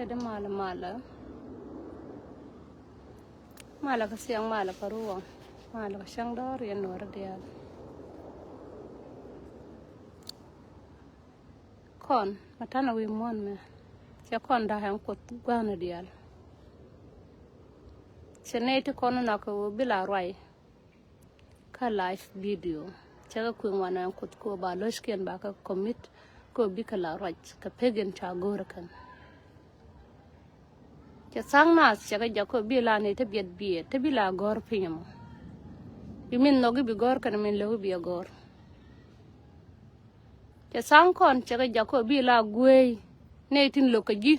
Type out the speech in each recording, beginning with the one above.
Tede mala ka siang mala ka ruang mala ka siang dor yan nora dial kon matana wi mon me che kon da han ko gwana dial chenete kono na ko bila roi ka live video chaga ku wana ko ba loshken ba ka commit ko bikala roi ka pegen cha gor kan cha sang na chaga jako bila ne te biet biet te bila gor pinyam bimin nogi bi gor kan min lo bi gor cha sang kon chaga jako bila gwe ne tin lo ka ji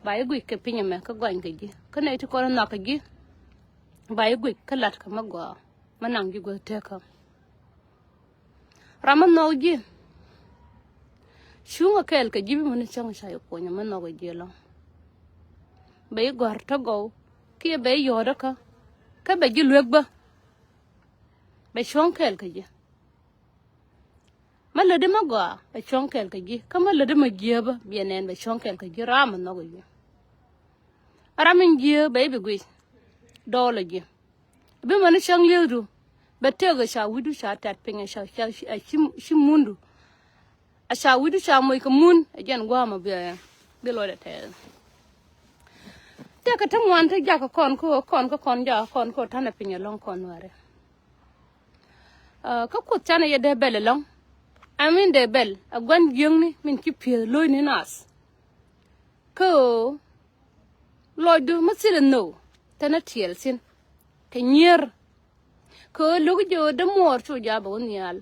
bai gwe ke pinyam ka gwan ka ji ka ne ti ko na ka ji bai gwe ka lat ka magwa manang ji go te ka raman no ji shunga kel ka ji bi mun chang sha yo ko nya man no go ji lo bay gor to go kia bay yoda ka bay ji luek ba bay shonkel ka ji malade magwa bay shonkel ka ji ka malade magieba bienen bay shonkel ka ji ram no go ji ramin ji bay bi gwi dole ji bi man shang ledu ba tega sha wudu sha tat pinga sha mundu a sha wudu sha moy ka mun ajen gwa ma bi lo da te ka tamwan ta ja ka kon ja kon ko tana pinya long kon ware ka ko tana ye de bel long amin de bel agwan gyeng ni min ki pie loy ni nas ko loy do masile no tana tiel sin te nyer ko lugu jo de mor chu ja bo nyal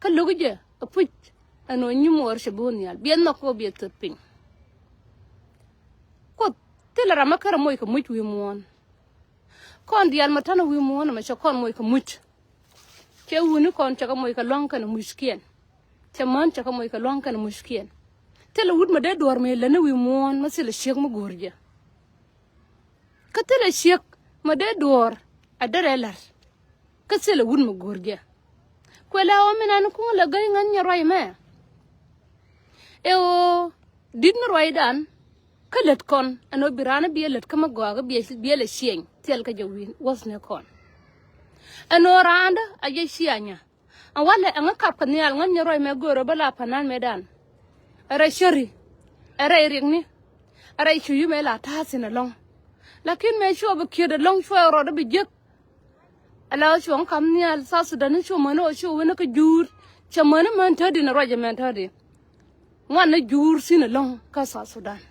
ka lugu je apuch ano nyi mor she bo nyal bien no ko bi tot pin tela rama kara moy ka much wi mon kon dial matana wi mon ma cha kon moy ka much ke wuni kon cha ka moy ka long kana muskien cha man cha ka moy ka long kana muskien tela wud ma de dor me lana wi mon ma sila shek ma gorja ka tela shek ma de dor adare lar ka sila wud ma gorja ko la o minan ko la gay ngan nya roy me e o din roy dan kalet kon ano birana bielet kama goga biele shien tel ka jawin wasne kon ano randa aje shianya awale anga kap kan yal ngan nyoroy me goro bala panan medan ara shari ara iringni ara chuyu me la tasina long lakin me sho ba kida long sho ro da bijek ala sho kam nyal sa sudan sho mano sho wona ka jur chamana man tadi na roje man tadi ngwana jur sina long ka sa sudan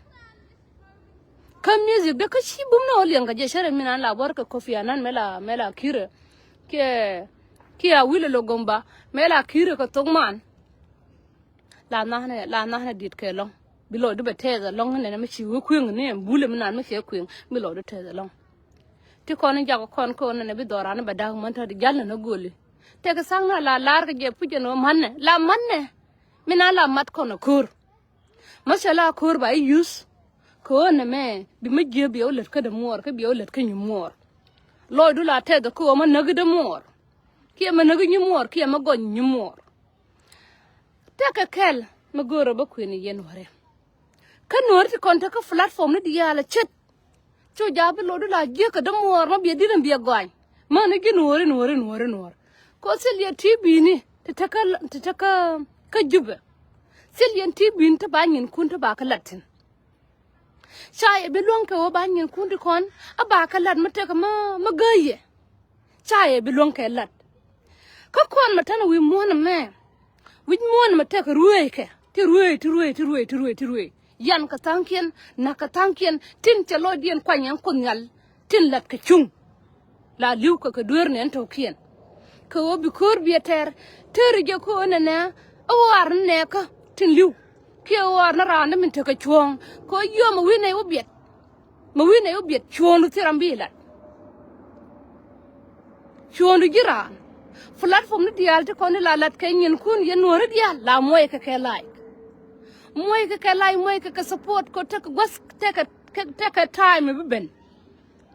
kam music de ka shi bum na olian ga je shere minan la bor ka kofi anan mela kire ke a wile lo gomba mela kire ka togman la na dit ke long bilo de beteza long ne na chi wo kweng ne bule minan ma she kweng bilo de teza long ti kon ja ko ne bi dorana ba dag man ta de jalla na gole te ka sang na la lar ga je puje no manne minan la mat ko na kur mashala kur ba use ko na me bi ma je bi olet ka de mor ka bi olet ka ni mor lo du la te da ko ma nag de mor ki ma nag ni mor ki ma gon ni mor te ka kel ma goro ba ku ni yen wore ka nor ti kon ta ka platform ni di yala chet cho ja bi lo du la je ka de mor ma bi dinan bi gon ma na gi nor ko sil ya ti bi ni ta ka jube sil yan ti bi ta ba nyin kun ta ba ka latin chai be long ka ba nyin kundi kon aba ka lat mate ka ma gaye chai be long ka lat ka kon matana wi mon mate ka ruwe ka ti ruwe yan ka tankien na ka tankien tin chalo dien kwanyan kunyal tin lat ka chung la liu ka dur ne to kien ka obi kor bieter ter je ko na awar ne ka tin liu ke war na randa min te ka chuong ko yo ma wi ne obiet chuong ti rambila chuong giran platform ni dial te ko ni la lat kay nyen kun ye no dial la moy ka ke like moy ka support ko te ka gas te ka time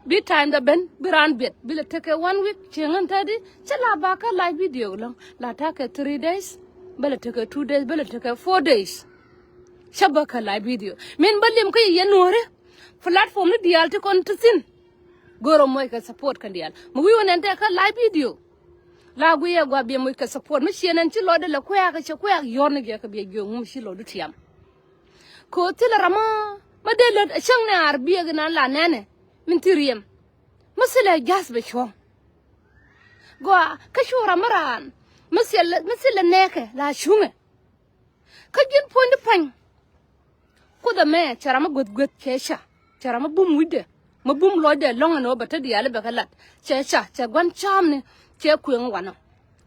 bi time da ben biran bet bi la te ka 1 week chengan tadi chala ba ka live video long la ta ka 3 days bala te ka 2 days bala te ka 4 days shabaka live video min balim ka ye nore platform ni dial te kon tin goro moy ka support kan dial mu wi wonen te ka live video la gu ye gwa be moy ka support mi shenen ci lode la ko ya ka ci ko ya yorne ge ka be ge ngum shi lodu tiam ko tila rama ma de lo shang ne arbiya gna la nene min tiriyam masala gas be shom gwa ka shura maran masala neke la shunge ka gin pondi pan ko da me chara ma god kesha chara ma bum wide ma bum lo de long no bata di ala be kalat kesha cha gwan cham ne che kuen wana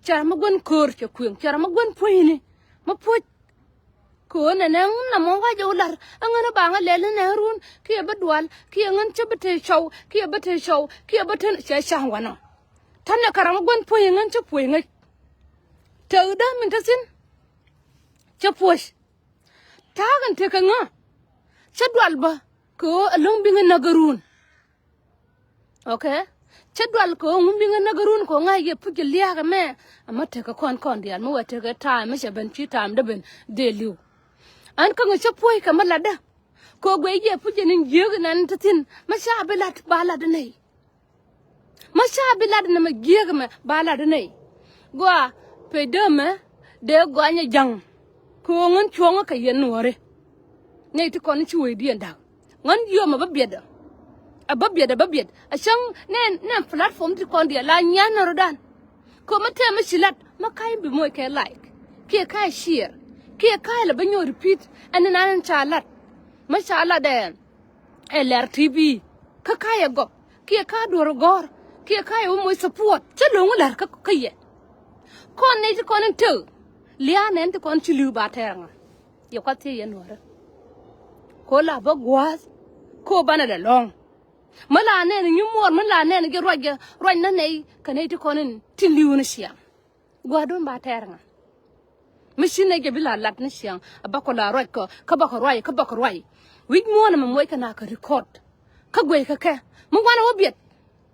chara ma gwan kor che kuen chara ma gwan poini ma po ko na nang na mo ga jolar angana ba nga lele na run ki ba dwal ki ngan che bate show ki bate show ki bate che sha wana tan na karama gwan poyi ngan che poyi ngai te da min ta sin che posh ta gan te ka nga che dwal ba ko along binga nagarun okay che dwal ko binga nagarun ko nga ye puji liya ga me amma te ka kon dial mo wate ga time me ben chi time da ben de liu an ka nga che poyi ka malada ko gwe ye puji nin yeg nan tatin ma sha bilat bala da nei ma sha bilat na ma yeg ma bala da nei gwa pe de me de gwa nya jang ko ngan chuang ka yen wore nei ti kon chi we di ndak ngan yo ma babieda a shang nen platform ti kon dia la nya na rodan ko ma te ma shilat ma kai bi moy ke like ke kai share ke kai la banyo repeat an nan chalat ma shala de LRTV ka kai go ke ka dor gor ke kai o moy support che lo ngular ka kaye kon nei ti kon te lia nen ti kon chi lu ba teranga yo ka ti yen wore ko la ba gwas ko bana da long mala ne ni mor mala ne ge roge roñ na ne kanay ti konin ti liwuna siam gwa don ba teranga machine ge bila lat na siam abako la roj ko ka bako roy wi mo na mo kana ka record ka gwe ka ka mo wana obiet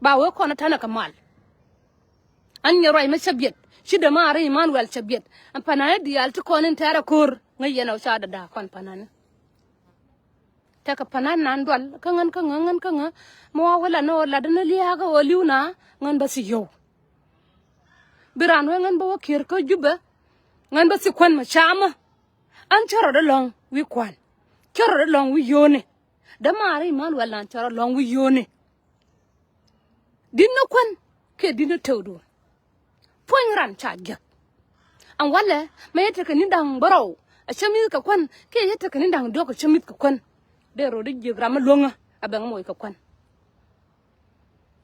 ba wo ko na tana ka mal an ni roy ma chabiet shi da ma re Emmanuel chabiet an panana dial ti konin tara kor ngayena sa da kon panana ta ka panan nan dwal ka ngan mo wala no la dana liya ga waliuna ngan ba si yo biran we ngan ba kir ko juba ngan ba si kwan ma chama an charo da long wi kwan charo da long wi yone da mari man wala charo long wi yone dinno kwan ke dinno tewdo poin ran cha gyak an wala me yata ka ni dang baro a chami ka kwan ke yata ka ni dang do ka chami ka kwan de ro de jigram longa abang moy ka kwan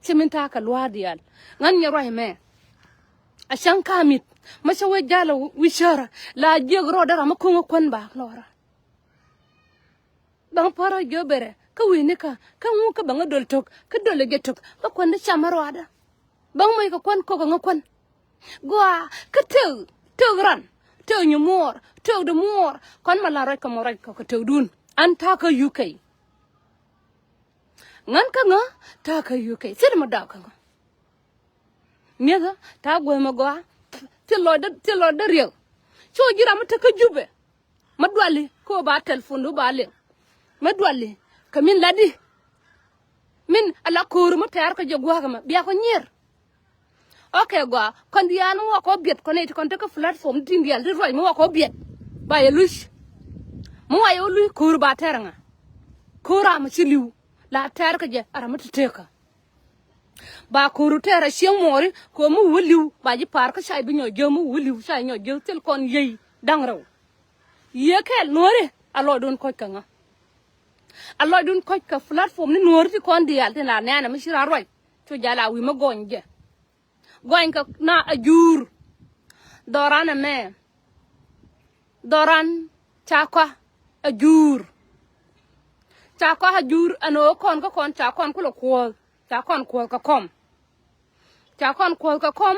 siminta ka lwa dial ngan nya roy me a shan kamit ma shawe jala wishara la jigro dara ma ko kwan ba lora bang para jobere ka wini ka ngu ka bang dol tok ka dol ge tok ba kwan da chamaro ada bang moy ka kwan ko ga kwan gwa ka te ran te nyumor te de mor kwan mala roy ka mo roy ka te dun an taka UK ngan ka nga taka UK sir ma da ka nga mega ta go ma go ti lo da real so jira ma taka jube ma dwali ko ba telephone do ba le ma dwali ka min ladi min ala ko ma tar ka jogwa ka ma biya ko nyer okay go kon dianu ko biet ko ne kon taka platform tindial ri roy mo ko biet ba ye lush mo ayo lu ko ba teranga ko ra ma chiliu la ter ka je ara ma teka ba ko ru tera shen mori ko mu wuliu ba ji par ka sai bi nyo je mu wuliu sai nyo je tel kon yei dang raw ye kel nore alo don ko kanga alo don ko ka platform ni nore ti kon dial te na na ma shira roy to jala wi ma gonje goin ka na ajur dorana me doran chakwa ajur chakwa ajur ano kon ka kon chakon kulo ko chakon ko ka kom chakon ko ka kom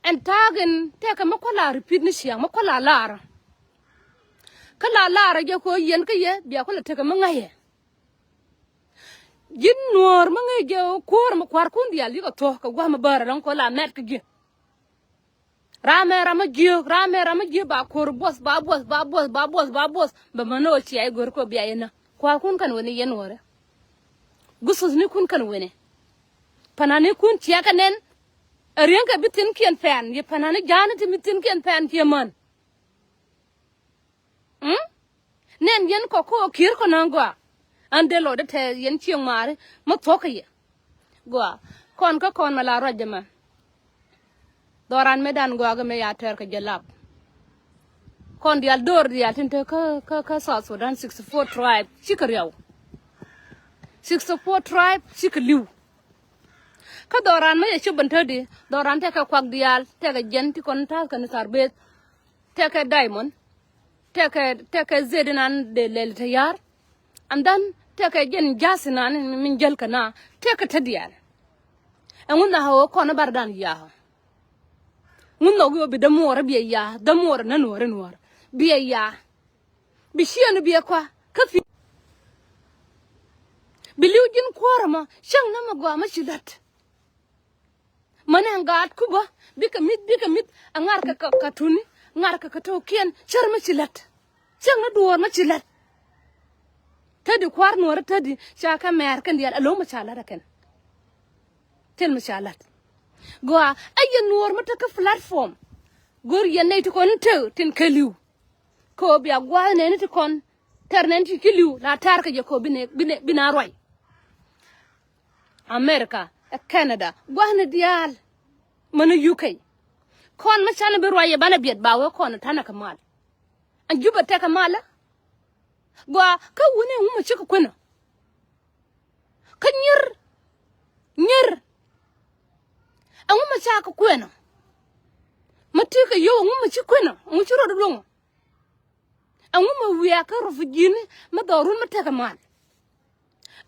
en tagen te ka makola repeat ni siang makola lara kala lara je ko yen ka ye biya ko te ka mangaye jin nor mangaye je ko ma kwar kun dial li ko to ka gwa ma bara lan ko la met ka ge rame rama ji ba kor boss ba mano ci ay gor ko biyayena kwa kun kan woni yen wore gusus ni kun kan woni panani kun ci aka nen rienka bitin kien fan ye panani janati bitin kien fan ci man nen yen ko kir ko nangwa ande lo de te yen ci mare ma tokaye go kon mala rojama doran medan go aga me ya ter ka jalap kon dial dor dial tinte ka South Sudan 64 tribe chikariaw 64 tribe chikaliw ka doran me ci bantadi doran te ka kwak dial te ka jenti kon ta kan sarbet te ka diamond te ka zedinan de lel tayar and then te ka jen jasinan min jel kana te ka tadial ngunda hawo kon bardan ya ngunda go bi damora bi ya damora na nor bi ya bi shianu bi kwa kafi biliujin korama shang na magwa mashilat manangat kuba bika mit angar ka katuni ngar ka token char mashilat shang na duor mashilat tadi kwar nor tadi shaka mer kan dial alo mashala ken tel mashalat goa ayen nor mata ka platform gor yenay to kon tew tin kaliw ko bi agwa ne ni kon ternen ti kiliw la tar ka je ko bina roy America Canada gwana dial mana UK kon ma chala be roye bana biet bawo kon tana kamal an juba ta kamala goa ka woni mu ci ko kono ka nyir an mu cha ka kono matika yo mu ci kono mu ci rodo longo an mu wiya ka rufujini ma dorun mata kamal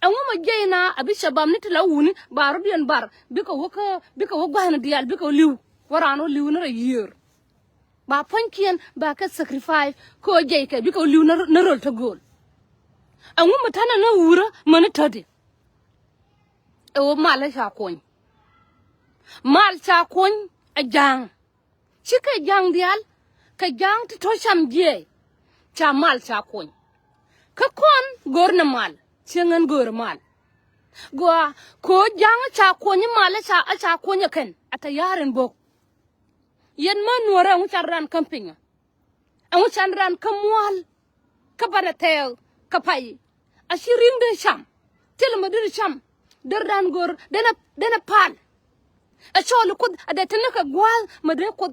an ma jaina abisha bam ni tala wuni baru dian bar bika wogana dial bika liw warano liw na year ba pankian ba ka sacrifice ko jey ka bika liw na rol ta gol an ma tana na wura man tadi e wo mala sha koñ mal cha koñ a jang chika jang dial ka jang to sham je cha mal cha koñ ka kon gorna mal chengan gor mal goa ko jang cha koñ mal cha koñ ken ata yaren bok yen man wora mu charran camping amu charran kamwal ka bana tel ka pay ashiring de sham telma de sham dardan gor dena pal a cholu kud ade tenaka gwal madre kud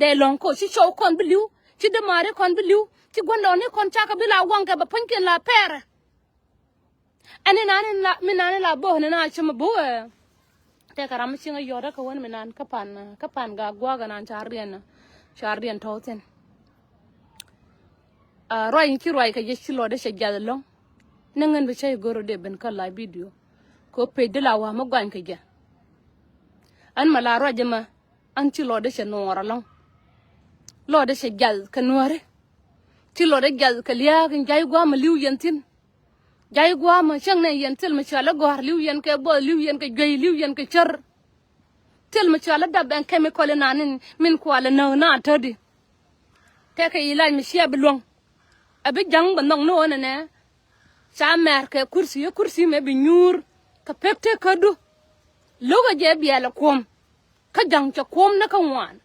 de long ko si show kon biliu ci de mare kon biliu ci gondo ne kon chaka bila wanga ba panken la pere ane nane la bo na chama bo te karam singa yoda ka won minan kapan ga gwaga nan charien toten roy ki roy ka yeshi lo de shejal long nangan be chay goro de ben kala video ko pe de la wa ma gwan ka ja an mala ro jama an ci lo de she nora long lo de shejal ka nore ci lo de gal ka liya kan jay gwa ma liw yentin jay gwa ma chang ne yentil ma chala gor liw yen ke bo liw yen ke gay liw yen ke char tel ma chala dab en chemical nanin min ko ala na tadi te ka ilaj mi sia bilong abi jang ba nong no ne sa mer ke kursi me bi nyur ka pekte kadu loga je biela kom ka jang cha kom na ka wan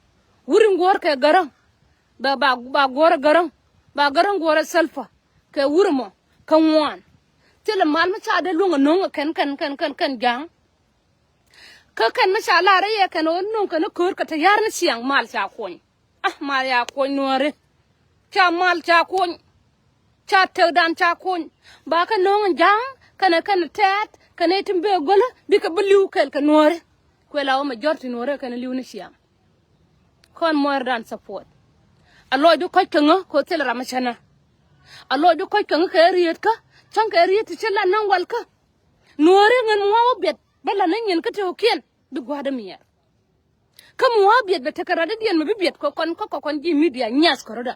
wurin gor ke garang ba gor garang ba garang gor salfa ke wurmo ka wan tele mal ma cha de lunga nonga kan jang ka kan ma cha la re kan on non kan kur ka ta yar na siang mal cha koñ mal ya koñ nore cha mal cha koñ cha te dan cha koñ ba ka non jang kan tet kan timbe gola bi ka beliu kel ka nore ko la o ma jorti nore kan liu ni siang kon more than support alo du ko kenga ko tele ramachana alo du ko kenga ka riet ka chang ka riet chela nan wal ka nore ngan mo bet bala nan yen ka to ken du gwada miya kam mo bet be takarada dian ma bet ko kon ji media nyas ko roda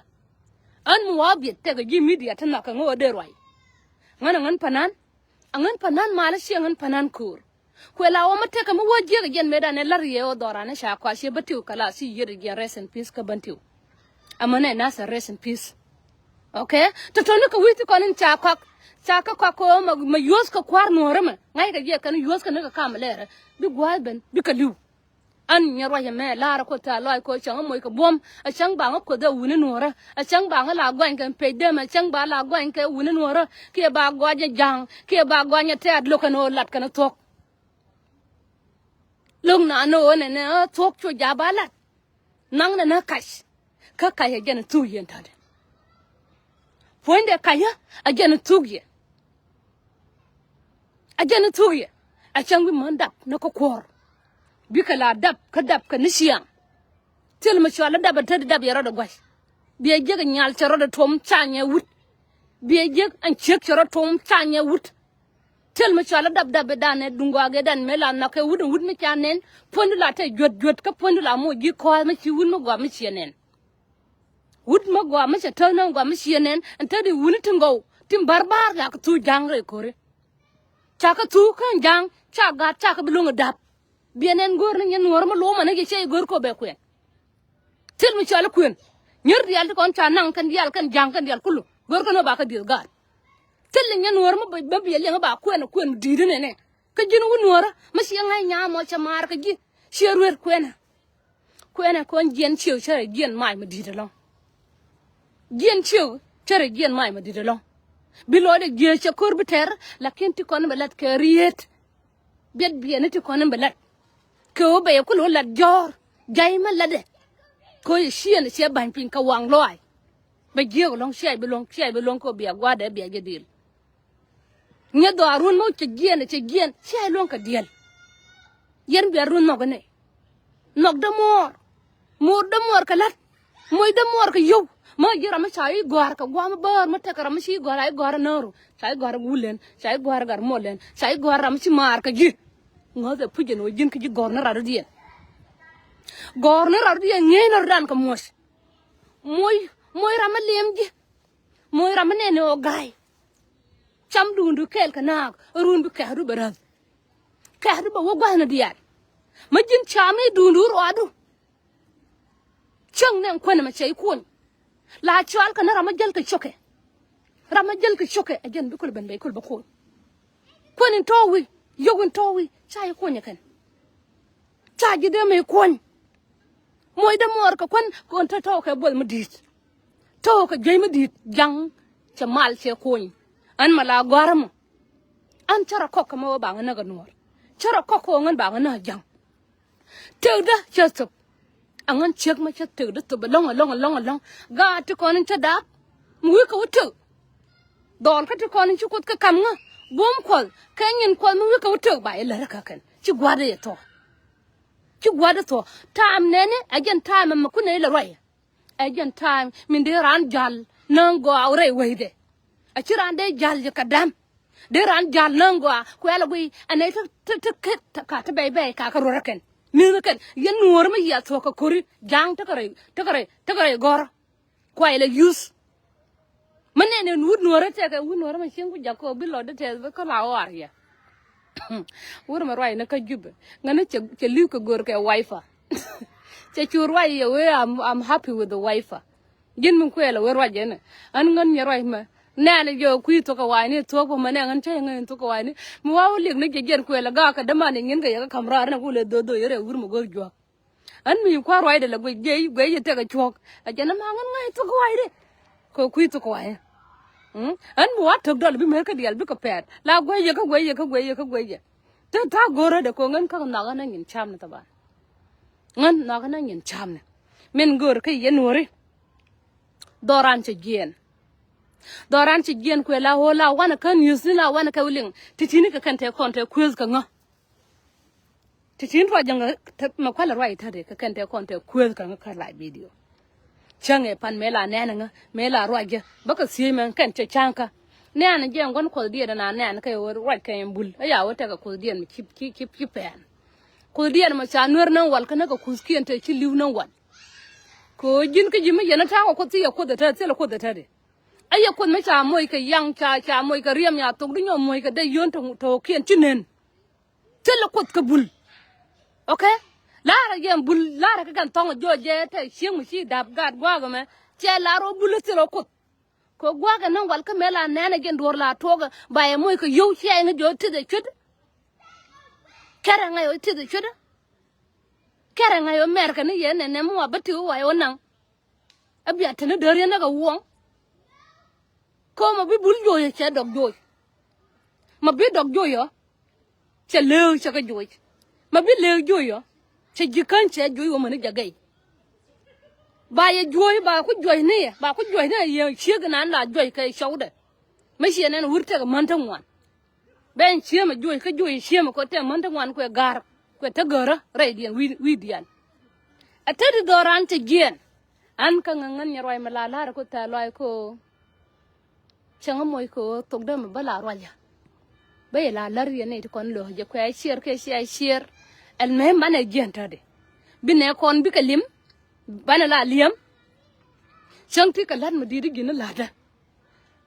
an mo bet te ga ji media tan ka ngo de roi ngan panan mala shi ngan panan kur kwela o mate ka mo waje ga gen meda ne lariye o dora ne sha kwa she batiu kala si yiri gen rest in peace ka bantiu amane nasa rest in peace okay to tonu ka witi konin cha kwa ko ma yos ka kwar no rama ngai ka je kan yos ka ne ka kamale bi gwa ben bi ka liu an nyarwa ya me lara ko ta loy ko chang mo ka bom a chang ba ko da wuni nora a chang ba la gwan kan pe de ma chang ba la gwan ka wuni nora ke ba gwa je jang ke ba gwa nya te ad lo kan o lat kan tok lung na no ne tok cho ja ba lat nang na kash ka ka ya gen tu yen ta de fonde ka ya a gen tu ye a gen tu ye a chang bi man dap na ko kor bika la dab ka nishiyan tel ma shala dab ta dab yaro da gwash biye je ga nyal charo da tom chanya wut biye je an chek charo tom chanya wut tel ma shala dab da ne dungwa ga dan mela na ka wut mi chanen pondu la ta jot ka pondu la mo gi ko ma ci wun ma gwa mi chenen wut ma gwa ma cha ta na gwa mi chenen an ta di wun tingo tim barbar ya ka tu jangre kore cha ka tu kan jang cha ga cha ka bulunga dab bienen gor na nyen wor ma lo ma ne ge sey gor ko be kwen tel mi chala kwen nyer dial kon cha nang kan dial kan jang kan dial kulu gor ko no ba ka dil gar tel nyen wor ma ba bi le ba kwen di de ne ka jinu won wor ma si ngai nya mo cha mar ka ji sheruer kwen kon jen chiu chere jen mai ma di de long jen chiu chere jen mai ma di de long bi lo de je cha kor biter la ken ti kon ba lat ka riet bet biene ti kon ba lat ko be ko lo la jor jay ma la de ko shien che ban pin ka wang loy ba je ko long shai be long ko be gwa de be je dil nya do arun mo che gien shai long ka dil yen be arun no gane nok da mor ka lat moy da mor ka yow ma jira ma chai gwar ka gwa ma bar ma takara ma shi gwar ay gwar noru chai gwar gulen chai gwar gar molen chai gwar ram chi mar ka ji ngode pujen o jin ki gorna radien ngena ran ka mos moy ram lemji moy ram ne o gay cham dundu kel kana run bi ka ru barad ka ru ba wo gwana diar ma jin chame dundu roadu chang ne ko na ma chai kun la chwal kana ram jel ka choke ajen bi kul ben bay kul ba ko konin towi yogun towi chai ko nyakan cha ji de me kon moy da mor ka kon ta to ka bol mudit to ka jey mudit jang cha mal che kon an mala gwaram an chara ko ka mo ba ngana ga nor chara ko ngan ba ngana jang tewda chesop angan chek ma cha tewda to ba long ga ti kon ta da mu ka wutu don ka ti kon chi kut ka kam nga bom kol kanyin kol mu ka wutu ba ila ka kan ci gwada ya to tam nene again time ma kuna ila roya again time min de ran jal nango awre wayde a ci ran de jal ya kadam de ran jal nango ko yala gui anay ta ka ta bay ka ro raken ni kan yan nuor ma ya to ka kori jang ta kare gor ko ila use manene nuor ta ka nuor ma shingu jako bi lo de te ko la war ya wur ma roi na ka jube ngana che liu ka gor ka wifi che chur wai ya we I'm happy with the wifi gin mun kwela wer waje ne an ngan ya roi ma na yo ku to ka wai ne to ko ma ne ngan che ngan to ka wai ne mu wa lik ne gen kwela ga ka da ma ne ngin ga ya kamra na ku le do yere wur mo gor jo an mi kwa roi de la gwe ye te ka chok a jana ma ngan ngai to ka wai de ko ku to ka wai an mo tok dol bi mer ka dial bi ko pet la gwe ye ta gora de ko ngan ka na na ngin cham na ta ba ngan na na ngin cham na men gor ka ye nori doran che gien ko la ho la wana kan yusi la wana ka willing titini ka kan te konte quiz ka nga titin ro janga ma kwala right ta de ka kan te konte quiz ka nga ka la video change pan mela nena nga mela roje baka si men kan che chanka nena je ngon ko die na nena kay wor waj kay bul aya wata ka ko die mi ki pen ko die ma cha nur nan wal kana ka kuskien te ci liw nan wal ko jin ka jima yana ta ko ti ya ko da ta tsela ko da ta de aya ko ma cha moy ka yang cha moy ka riem ya to du nyom moy ka de yon to kien chinen tele kot ka bul okay lara gem bul lara ka kan tonga joje te shemu shi dab gad gwaga me che laro bul tele kot ko gwaga nan wal ka mela nana gen dor la toga baye moy ko yow ci ay nga jo tede chud kera nga yo tede chud kera nga yo mer ka ni ye ne mo abati wa yo nan abia tene dere na ga won ko ma bi bul joye che dog joy ma bi dog joyo che lew che ka joy ma bi lew joyo che jikan che joy wo mani jagay ba ye joy ba ku joy ne ba ku joy ne ye chiga nan la joy kai shaude ma shi ne wurte ga mantan wan ben chi ma joy ka joy shi ma ko te mantan wan ko gar ko te gara radian wi dian atadi doran te gien an ka ngan nyarwai malala ko ta loy ko changa moy ko togdam bala roya bay la lar yene to kon lo je ko ay shir ke shi ay shir el mem bana gentade bine kon bi kalim bana la liyam chanti ka lan madidi gina lada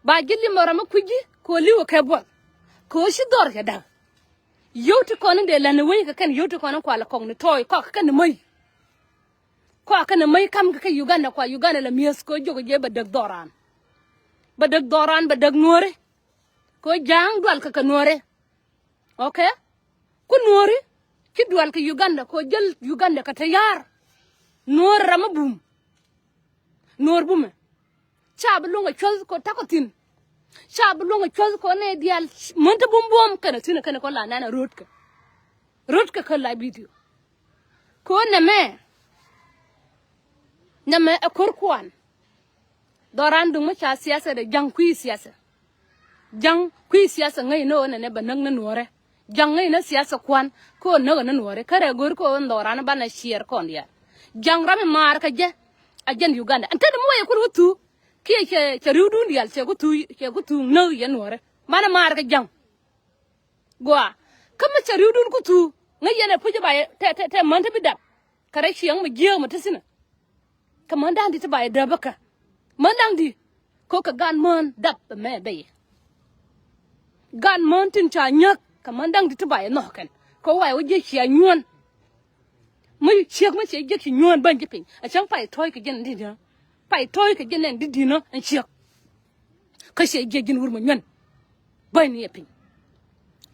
ba gilli morama kuji ko liwo ke bol ko shi dor ya da yowti kon de lan wey ka kan yowti kon ko la kon ni toy ko ka kan may ko ka na may kam ka Uganda ko Uganda la mies ko jogo je ba dag doran ba dag noore ko jang dwal ka noore okay ku noore ki dwal ka Uganda ko jël Uganda ka tayar noor rama bum noor bume chab lunga choz ko takotin chab lunga choz ko ne dial monta bum bum kana tina kana ko la nana road ka la video ko na me akor kwan doran dung ma cha siyasa de jang kui siyasa ngai no ne banang na nuore jang ngai na siyasa kwan ko no na nuore kare gor ko doran bana share kon ya jang rame mar ka je ajen Uganda ante de moye ko wutu ke riudu ndial che ko tu no ya nuore mana mar ka jang gwa kama che riudu ko tu ngai ne puje ba te manta bidap kare shiyang ma je ma tasina kamanda ndi te ba da baka mandang di ko ka gan mon dap me be gan mon tin cha nyak ka mandang di te ba no kan ko wa o je chi anyun mai chiek ma che je chi nyun ban je pin a chang pai toy ka gen di na pai toy ka gen di no an chiek ka che je gin wur ma nyun ban ni pin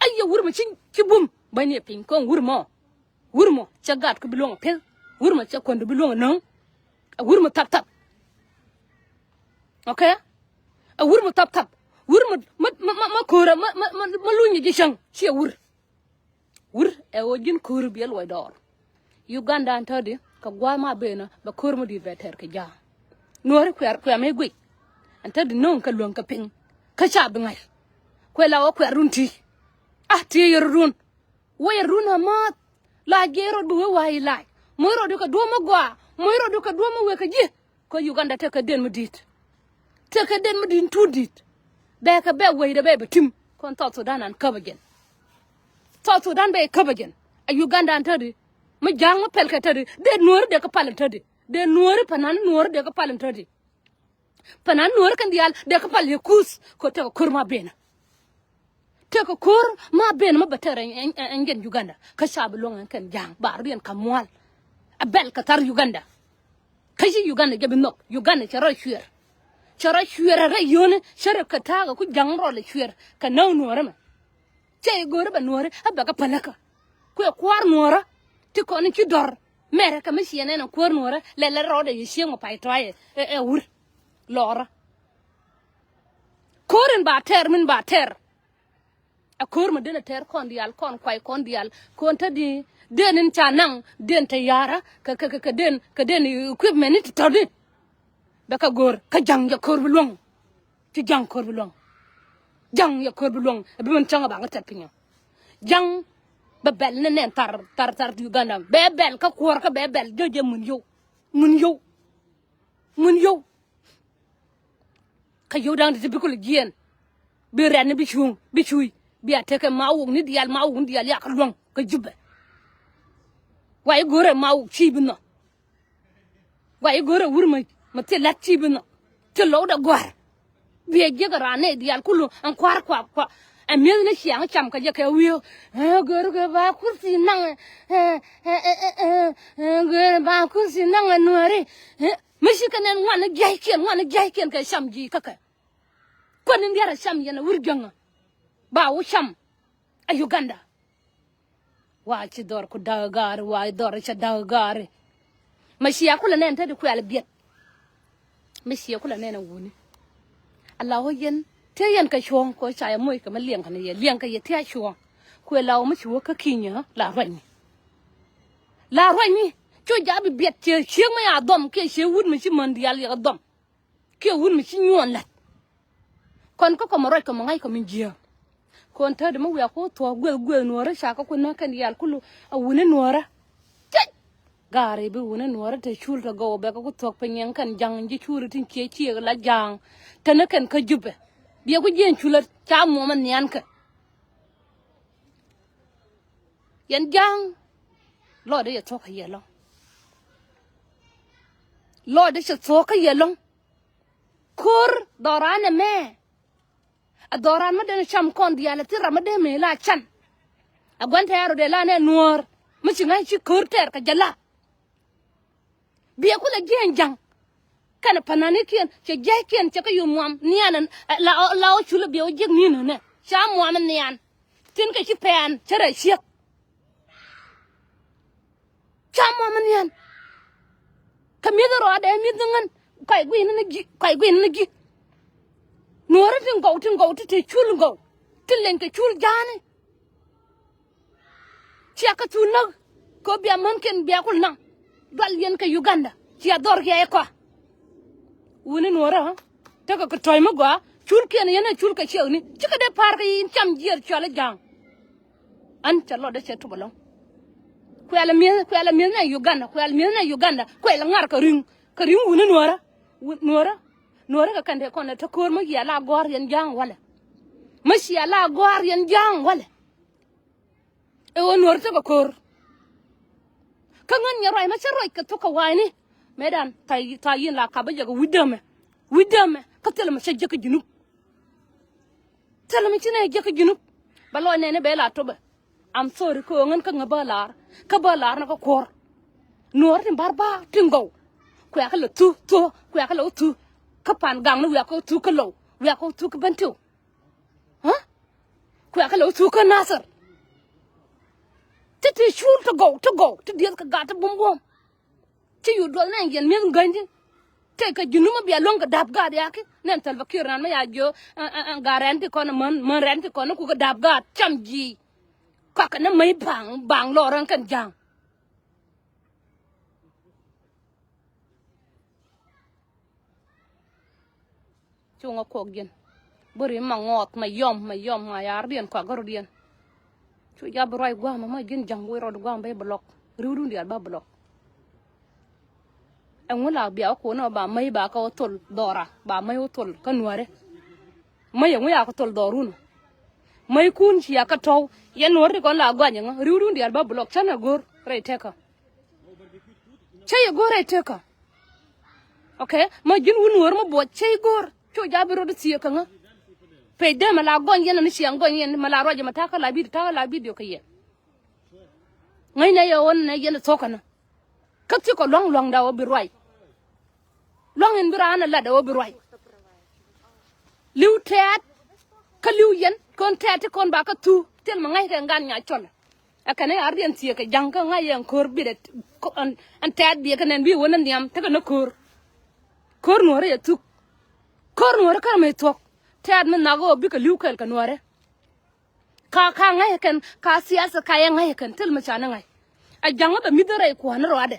ay ya wur ma chin ki bum ban ni pin ko wur mo cha gat ko bilong pel wur ma cha kon do bilong no wur ma tap okay a wur mu tap wur ma kora ma luñu ji chang ci wur e o jin kor biel way dor Uganda antadi ka gwa ma bena ba kor mu di veter ka ja nore ko me gui antadi non ka lon ka ping ka cha bingai ko la o ko runti ti yerun way runa ma la gero du way lai moiro du ka do ma gwa moiro du ka do ma we ka ji ko Uganda te ka den mu dit teka den mudin tudit be ka be we de be tim kon South Sudan an kabagen South Sudan be kabagen a Uganda antadi ma jang ma pel ka tadi de noor de ka palan tadi de noor panan noor de ka palan tadi panan noor kan dial de ka pal kus ko te ko kurma bena te ko kur ma bena ma batare en Uganda ka shabu longan kan jang ba rien kamwal a bel ka tar Uganda kaji Uganda ge binok Uganda charo shuer chara shuera ra yone shara kataga ku jangro le shuer ka naw nuora ma che gore ba nuora abaga palaka ku kwar nuora ti ko ni ki dor mere ka misiene na kwar nuora le rode yishie mo pai toye wur lora koren ba ter min ba ter a kor ma dena ter kon dial kon kwai kon dial kon ta di denin chanang den te yara ka den equipment ti todi baka gor ka jang ya kor bulong ti jang kor bulong jang ya kor bulong be mon changa ba ngata pinya jang ba bel ne tar Uganda be bel ka kor ka be bel joje mun yo ka yo dang ti bikul gien bi ren bi chui bi ateke mawu ni dial ya ka long ka jubbe way gore mawu chi bino way gore wurma mate latti bino te lawda gwar biye jega rane dial kulu an kwar kwa em miếng nó sáng chậm cái gì cái wheel gỡ ba kursi năng gỡ ba kursi năng là nuôi đi mấy cái này ngoan nó dai kiên cái xăm gì cái con nên đi ra xăm gì nó uổng găng bảo xăm ở Uganda wa ci dor ku dagar wa dor ci dagar mashiya kula nen ta ku albiet mashiya kula nen wuni Allah yen te yen ka shong ko cha moy ka liang kan ye liang ka ye te shong ku law ma ci wo ka kinya la rani cho ja bi bet che che ma ya dom ke che wud mi ci mondial ya dom ke wud mi ci nyon la kon ko mo roy ko mo ngay ko min jiya kon ta de mo ya ko to gwel nuora sha ko na kan yal kulu a wune nuora gare bi wune nuora te chul ta go be ko to penyen kan jang ji churu tin che la jang ta na kan ka jube bi ko jen chula cha mo man yan ka yan jang lo de ya to ka yelo lo de se to ka yelo kur dorane me adoran ma den cham kon diala ti ramade me la chan agwanta yaro de la ne nuor michi ngai chi kurter ka jala biya kula gen jang kana panani kien che jay kien che ka yumwam nianan la o chula biya o jeg ni no ne cha mwam nian tin ka chi pen chere siek cha mwam nian kamido ro ade mi dungan kai gwin na gi nuora tin go te chul go tin len ke chul jani chia ka chul na ko bia man ken bia kul na dal yen ka Uganda chia dor ke ko woni nuora ta ka toy ma go chul ken yen chul ka chew ni chika de par ka yin cham jier chola jang an chalo de che tubalong ko ala mi na Uganda ko ala ngar ka ring woni nuora ka kande kon ta kor ma ya la gor yen jang wala mashi ya la gor yen jang wala e won nuora ta kor ka ngan nya roi ma cha roi ka to ka wani medan ta yin la ka ba jaga widame ka tele ma shajja ka junub tele ma chine jaka junub balo ne be la to ba am sorry ko ngan ka ngabalar ka balar na ka kor nuora tin barba tingo ko ya ka la tu ko ya ka la tu kapan gang no ya ko tu ka lo ya ko tu ka bantu ha ko ya ka lo tu ka nasar tete shul to go to dia ka gata bum ti yu do na ngen men gandi te ka junuma bi alon ka dab ga ya ke nen tal bakir nan ma ya jo garanti ko na man renti ko na ku ka dab ga cham ji ka ka na mai bang lo ran kan jang chunga ko gen bari ma ngot ma yom ma yar dien ko garo dien chu ya broy gwa ma gen jang wo ro gwa be blok rudu ndial ba blok en wala biya ko no ba mai ba ka tol dora ba mai tol kanware mai en ya ko tol dorun mai kun ci ya ka taw yen wor ko la gwa nyanga rudu ndial ba blok chana gor re teka chay gor re teka okay ma jin wun wor ma bo chay gor cho jabiro de siya kanga pe de mala gon yen ni siya gon yen mala roje mata ka labi do kaye ngai na yo won na yen to kana ka ti ko long da wo bi roi long en birana la da wo bi roi liu tet ka liu yen kon tet kon ba ka tu tel ma ngai ka ngan nya chol akane arden siya ka jang ka ngai yen kor bi de an tet bi ka nen bi wona ndiam ta ka na kor no re tu kor nuora ka me tok tad men nago bi ka liukel ka nuore ka ngai kan ka siyasa ka ya ngai kan tel ma chana ngai a janga ba midare ko na rode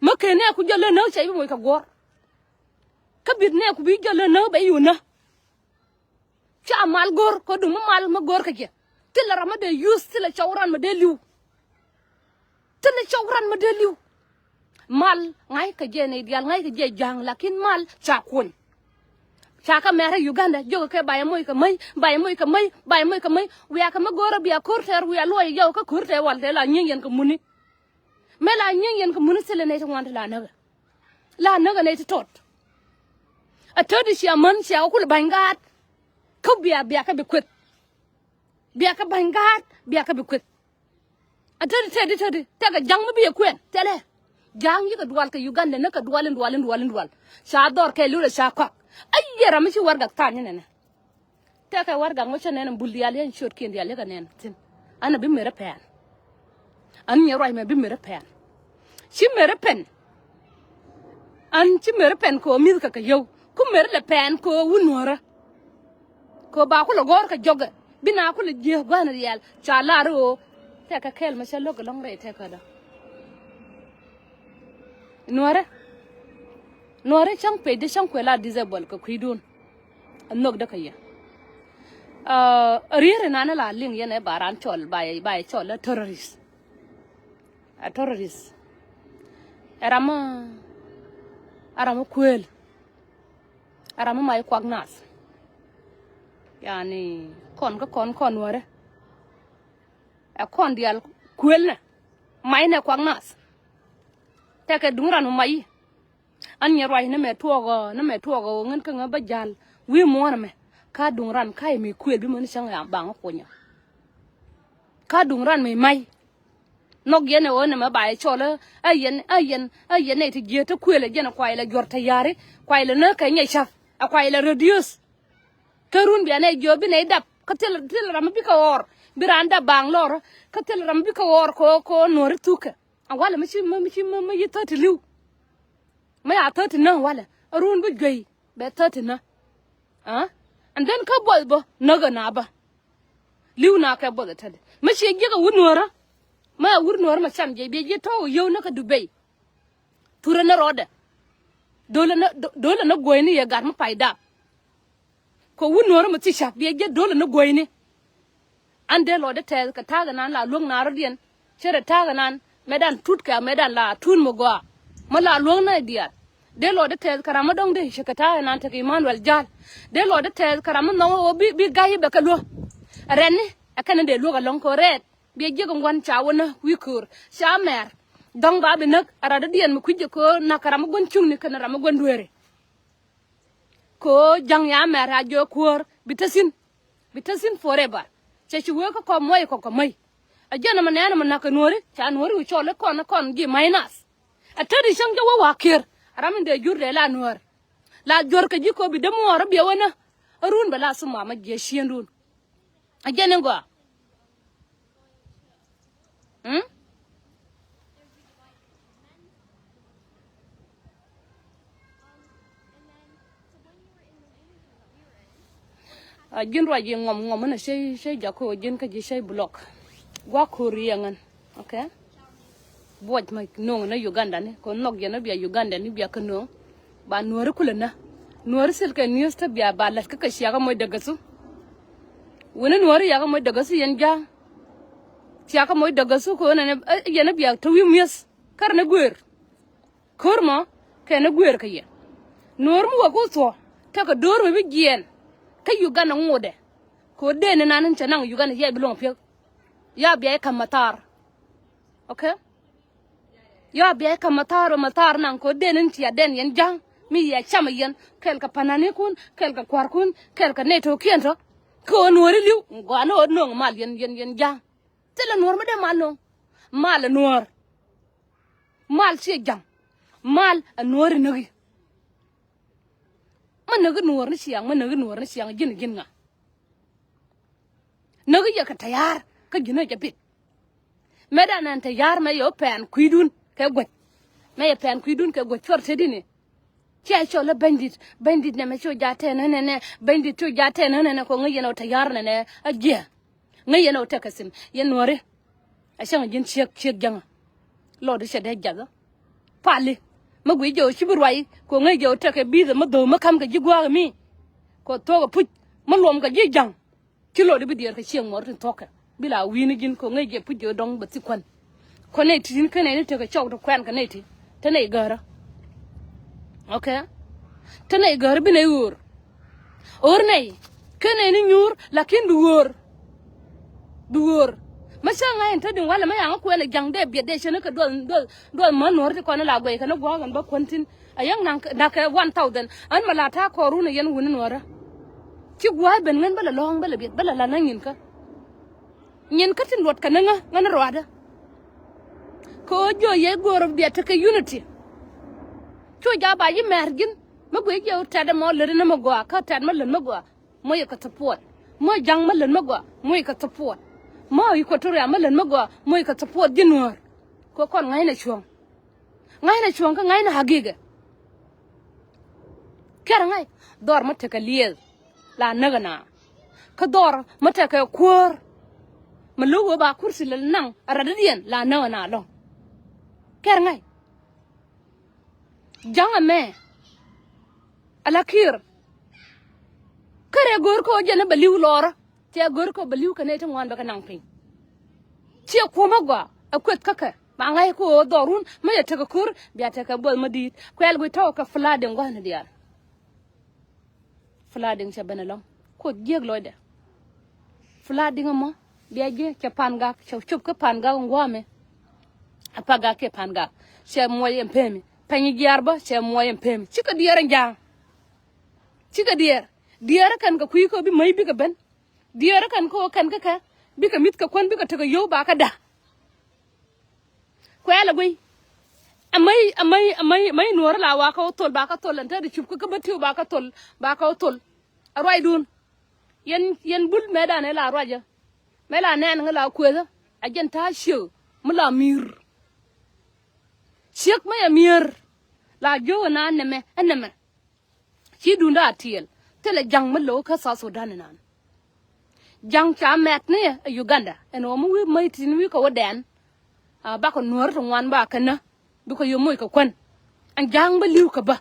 ma ke ne ku jale na chai mo ka gor ka bit ne ku bi jale na ba yuna cha mal gor ko dum mal ma gor ka je tel rama de yus tel chawran ma de liu mal ngai ka je ne dial ngai ka je jang lakin mal cha kun chaka mere Uganda jogo ke baye moy ka may wiya ka magora biya kurter wiya loy yow ka kurte walde la nyingen ka muni mela nyingen ka muni sele ne to wante la naga ne to tot a todi shi aman shi akul bangat ka biya ka be kwet bia ka bangat bia ka bikwet atadi taga jang ma biya kwen tele jang yi ka duwal ka Uganda na ka duwal sha dor ke lura sha kwa ayyara mishi warga tani nene ta ka warga ngocha nene bulli yale en short kendi yale ka nene tin ana bi mere pen an nyero ay me bi mere pen shi mere pen an ci mere pen ko mi ka yow ku mere le pen ko wunora ko ba ko logor ka joga bina ko le je bana real cha laro ta ka kel ma sha log long re ta ka da Nuare chang pe de chang kwela disable ka kuidun anok da kaya rire nana la ling yene baran chol bai chol a terrorist arama kwel arama mai kwagnas yani kon nuare a kon dial kwel na mai na kwagnas ta ka dungran mai an nyarwai na me tuogo ngin ka ngaba jal wi mona me ka dungran kai me kwel bi mon chang ya bang ko nya ka dungran me mai nok yene wona ma bai chola ayen ne ti je to kwel je na kwai la jorta yare kwai la na ka nya chaf a kwai la reduce karun bi ne jo bi ne dap ka tel ram bi ka or biranda bang lor ka tel ram bi ka or ko nor tuka awala michi yitati liu ma ya tati na wala arun bu gay be tati na and then ka bo naga na ba liu na ka bo tade michi ge ka wunora ma wurnora ma cham je be je to yo na ka Dubai tura na roda dole na goyni ya gar ma paida ko wunora ma ti sha be je dole na goyni ande lo de te ka taga nan la long na rodien chere taga nan medan tut ka medan la tun mo go mala long na dia de lo de te karama dong de shikata nan ta Emmanuel Jal de lo de te karama no bi gayi be ka lo renni akana de lo ga long ko red bi je gon cha wona wikur sha mer dong ba bi nak ara de dien mu kuje ko na karama gon chung ni kana rama gon duere ko jang ya mer ha jo kur bitasin forever che chi wo ko moy ko moy ajana manana manaka nori cha nori u chole kon gi minus atari shanga wa wakir aram de jurde la nor la jor ka jiko bi de mo rabiya wana arun bala su mama je shiendun ajana go ajin ro je ngom na sey jako jin ka je sey block gwa kuriyangan okay boj ma no na Uganda ne ko nok yana biya Uganda ni biya kano ba nuwar kulana nuwar silka news ta biya ba las ka shiya mo daga su wani nuwar ya ga mo daga su yanja shiya ka mo daga su ko na yana biya tawi mies kar na guer korma ka na guer ka ya nuwar mu wa ko so ta ka doro bi gien ka Uganda ngode ko de ne nanan canang Uganda ya bilong pye ya biya ka matar okay ya biya ka matar nan ko denin tiya den yen jang mi ya chama yen kel ka panane kun kel ka kwar kun kel ka neto kiento ko nori liu ngano no mal yen jang tela nor ma de mal no mal nor mal ci jang mal nori nagi man nagi nor ni siang gin nga nagi ya ka tayar ka gina japit medan an tayar ma yo pen kuidun ka gwet me pen kuidun ka gwet forte dini chia chola bandit ne me cho jate ne bandit cho jate ne ko ngi yeno tayar ne agia ngi yeno takasim yen nore ashang jin chek janga lo de shede jaga pali magwi jo shiburwai ko ngi jo take biza mado makam ka jigwa mi ko to ga puj malom ka jijang kilo de bidier ka chieng mor tin toka bila wini jin ko ngi je pujo dong batsi kwan ko ne tin ka ne te ka chok to kwan ka ne ti te ne gara okay te ne gara bi ne ur or ne ke ne ni nyur lakin duor masanga en tadin wala mayanga ko ne jang de bi de shene ka do man nor te ko na la goy ka na go gan ba kontin ayang nan ka 1000 an malata ko runa yen wuni nora ci gwa ben ngan bala long bala bi bala la nan yin ka nyen katin lot kananga ngana roada ko jo ye gorof dia take unity cho ja ba yi mergin magwe je tada mo le na magwa ka tad ma len magwa mo ye ka support mo jang ma len magwa mo ye ka support mo yi ko to ya ma len magwa mo ye ka support jinwar ko kon ngai na chuang ka ngai na hagiga kera ngai dor ma take liel la nagana ka dor ma take kur ma lu ba kursi le nang aradien la na lo kera ngai janga me alakir kare gor ko jena baliw lora te gor ko baliw kane ta ngwan ba kanang pin ci ko magwa akwet kaka ma ngai ko dorun ma ya taka kur biya taka bol madit ko el go taw ka flading ngwan diar flading cha benalom ko jeg loide flading mo biya je cha panga cha chup ka panga ngwame apaga ke panga che moye mpemi panyi giarba che moye mpemi chika diar njang chika diar kan ka kuyi ko bi mai bi ka ben diar kan ko kan ka bi ka mit ka kon bi ka taga yo ba ka da ko ala goy amai nuor la wa ka tol ba ka tol anta di chup ka batiu ba ka tol arwai dun yen bul medane la raja mela nen ngala kweza ajen ta shiu mula mir shek ma ya mir la jo na neme chi dunda tiel tele jang malo ka sa Sudan nan jang cha met ne Uganda eno mu wi mai tin wi ko den ba ko nuor to wan ba kana bi ko yo moy ko kwan an jang ba liw ka ba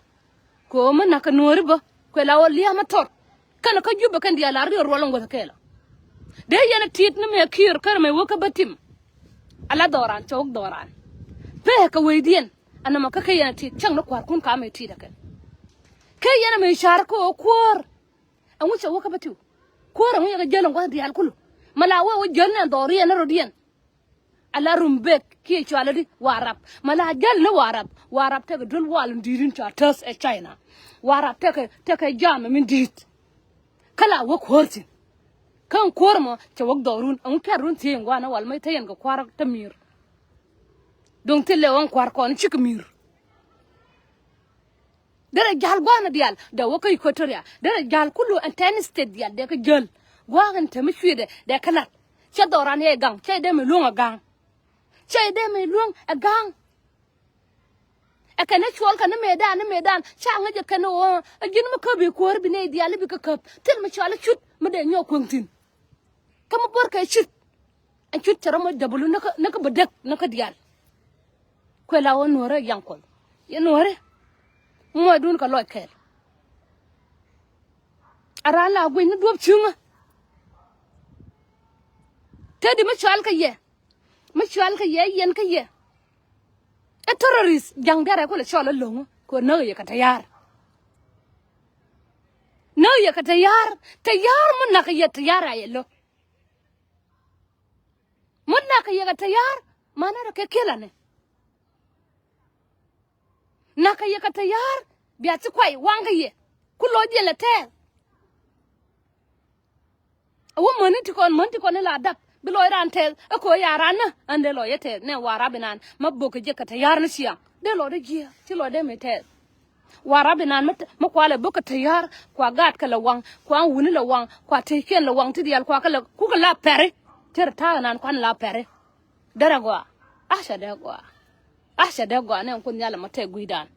ko ma na ka nuor ba ko la wol ya ma tot kana ka juba kan dia la ri rolon go kela de yana tit ne me kir kar me wo ka batim ala doran chok doran pe ka weydien ana ma ka yana tit chang no kwar kun ka me tit da kan kai yana me shar ko kwor an wuce wo ka batiu kwor an ya jalan go dial kulu mala wo jalna dori yana rodien ala rumbek ki chwala di warap mala jal na warap te dul wal ndirin cha tas e China warap te jam min dit kala wo kortin kan kormo ce wak dorun an karun te ngwana wal mai tayen ga kwara tamir don tele won kwar ko ni chikmir dara jal gwana dial da wakai kotoria dara jal kullu an ten state dial de ka jël gwan te mi fuide de kala ce doran he gang ce de mi lunga gang ce de mi lung a gang akane chwal kana medan cha ngaje kana o ajin ma ko bi kor bi ne dial bi ka kap tel ma chala chut ma de nyo kontin kama bor kay chut an chut chara mo dabulu naka bedek naka dial ko la won wora yankol yen wore mo dun ka loy kel ara la gwe ni dob chunga tedi ma chwal ka ye yen ka ye a terrorist jang dara ko le chola longo ko no ye ka tayar mun na ka ye tayar ayelo mun na ka ye ka tayar mana ra ke kelane na ka ye ka tayar biya ti kwai wanga ye ku lo je la te awu moni ti kon la dap bi lo ran tel ko ya ran ande lo ye te ne wara binan mabbo ke je ka tayar na siya de lo de je ti lo de me te wara binan ma kwale boka tayar kwa gat kala wang kwa wuni la wang kwa te ken la wang ti dial kwa kala ku kala pere ter ta nan kwan la pere dara gwa asha de gwa ne kun yala mate guidan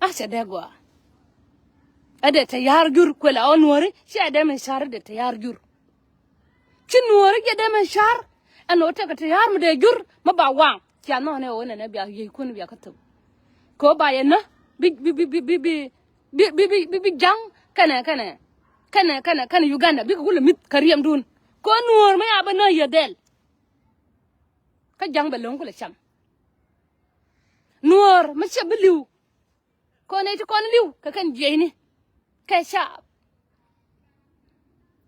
asha de gwa ade tayar jur ko la onwori shi ade me shar de tayar jur ci nuori ge de me shar ano te ka tayar mu de jur ma ba wang ya no ne o ne biya ye kun biya ka to ko ba ye na bi jang kana Uganda bi ko le mit kariyam dun ko nuor ma ya ba na ye del ka jang ba long ko le cham nuor ma che biliu ko ne ti kon liu ka kan jeni ka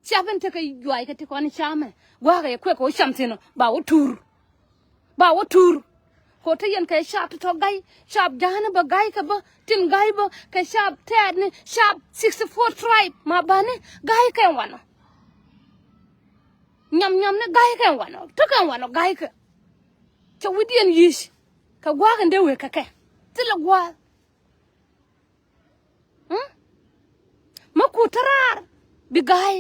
shaben te ka yuai ka ti kon shame gwa ga ye ko shamtino ba wo tur ko te yen ka shap to gai shap jana ba gai ka ba tin gai ba ka shap tad ne shap 64 tribe ma ba ne gai ka wana nham ne gai ka wano to ka wano gai ka cho widian yish ka gwa kan de we ka ka tila gwa ma ku tarar bi gai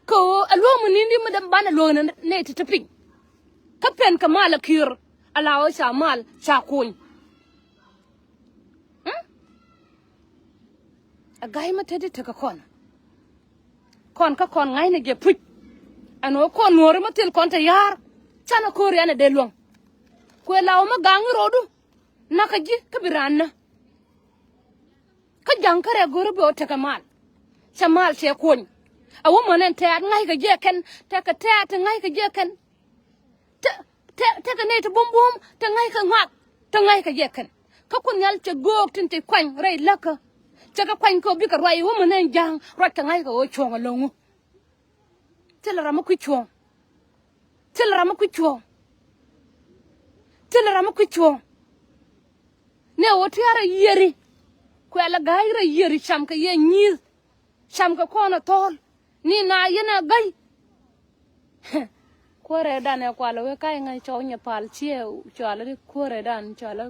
ko alwo mun ni madam bana lo ne ti tapin ka pen ka mala kir alawo sha mal sha kun a gai ma tedi ta ka kon ka kon ngai ne ge put ano kon nore ma tel kon ta yar chana ko riana de long ko lawo ma gang rodu naka ji ka biranna ka jankare goro be o ta ka mal shamal she kun a woman and tat ngai ka je ken ta ka tat ngai ka je ken ta ka ne to bum bum ta ngai ka ngak ta ngai ka je ken ka kun yal che gok tin te kwan rei laka cha ka kwan ko bi ka roi woman and jang ro ta ngai ka o chong longu tela rama ku chong tela rama ku chong tela rama ku chong ne o tiara yeri ko ala gaira yeri cham ka ye nyi cham ka kona tol ni na yena gai kore dan e kwalo we kai ngai cho nya pal chie chola ni kore dan chola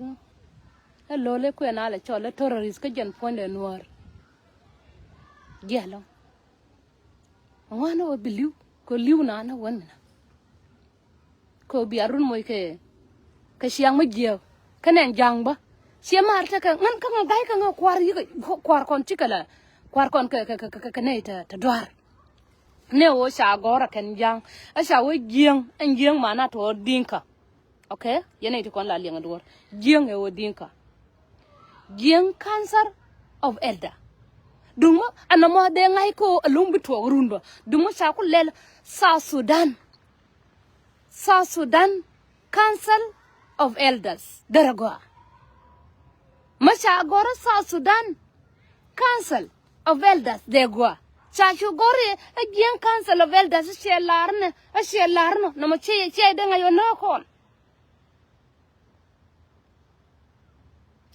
hello le ku na le chola terrorist ka jen ponde noir gelo ngano believe ko liu na na wan ko bi arun moy ke ka siang ma jeo kanen jang ba sia mar ta ka ngan ka gai ka kwar yi kwar kon tikala kwar kon ka ne ta dwar ne o sha gora kan jang a sha we gieng en gieng mana to dinka okay yene ti kon la lenga dwar gieng e o dinka gieng cancer of elder duma anamo de ngai ko alum bitwa rundo duma sha ku lel South Sudan Council of Elders daragwa masha gora South Sudan Council of Elders degwa chachu gore agien Council of Elders she larne no ma che de ngayo no kon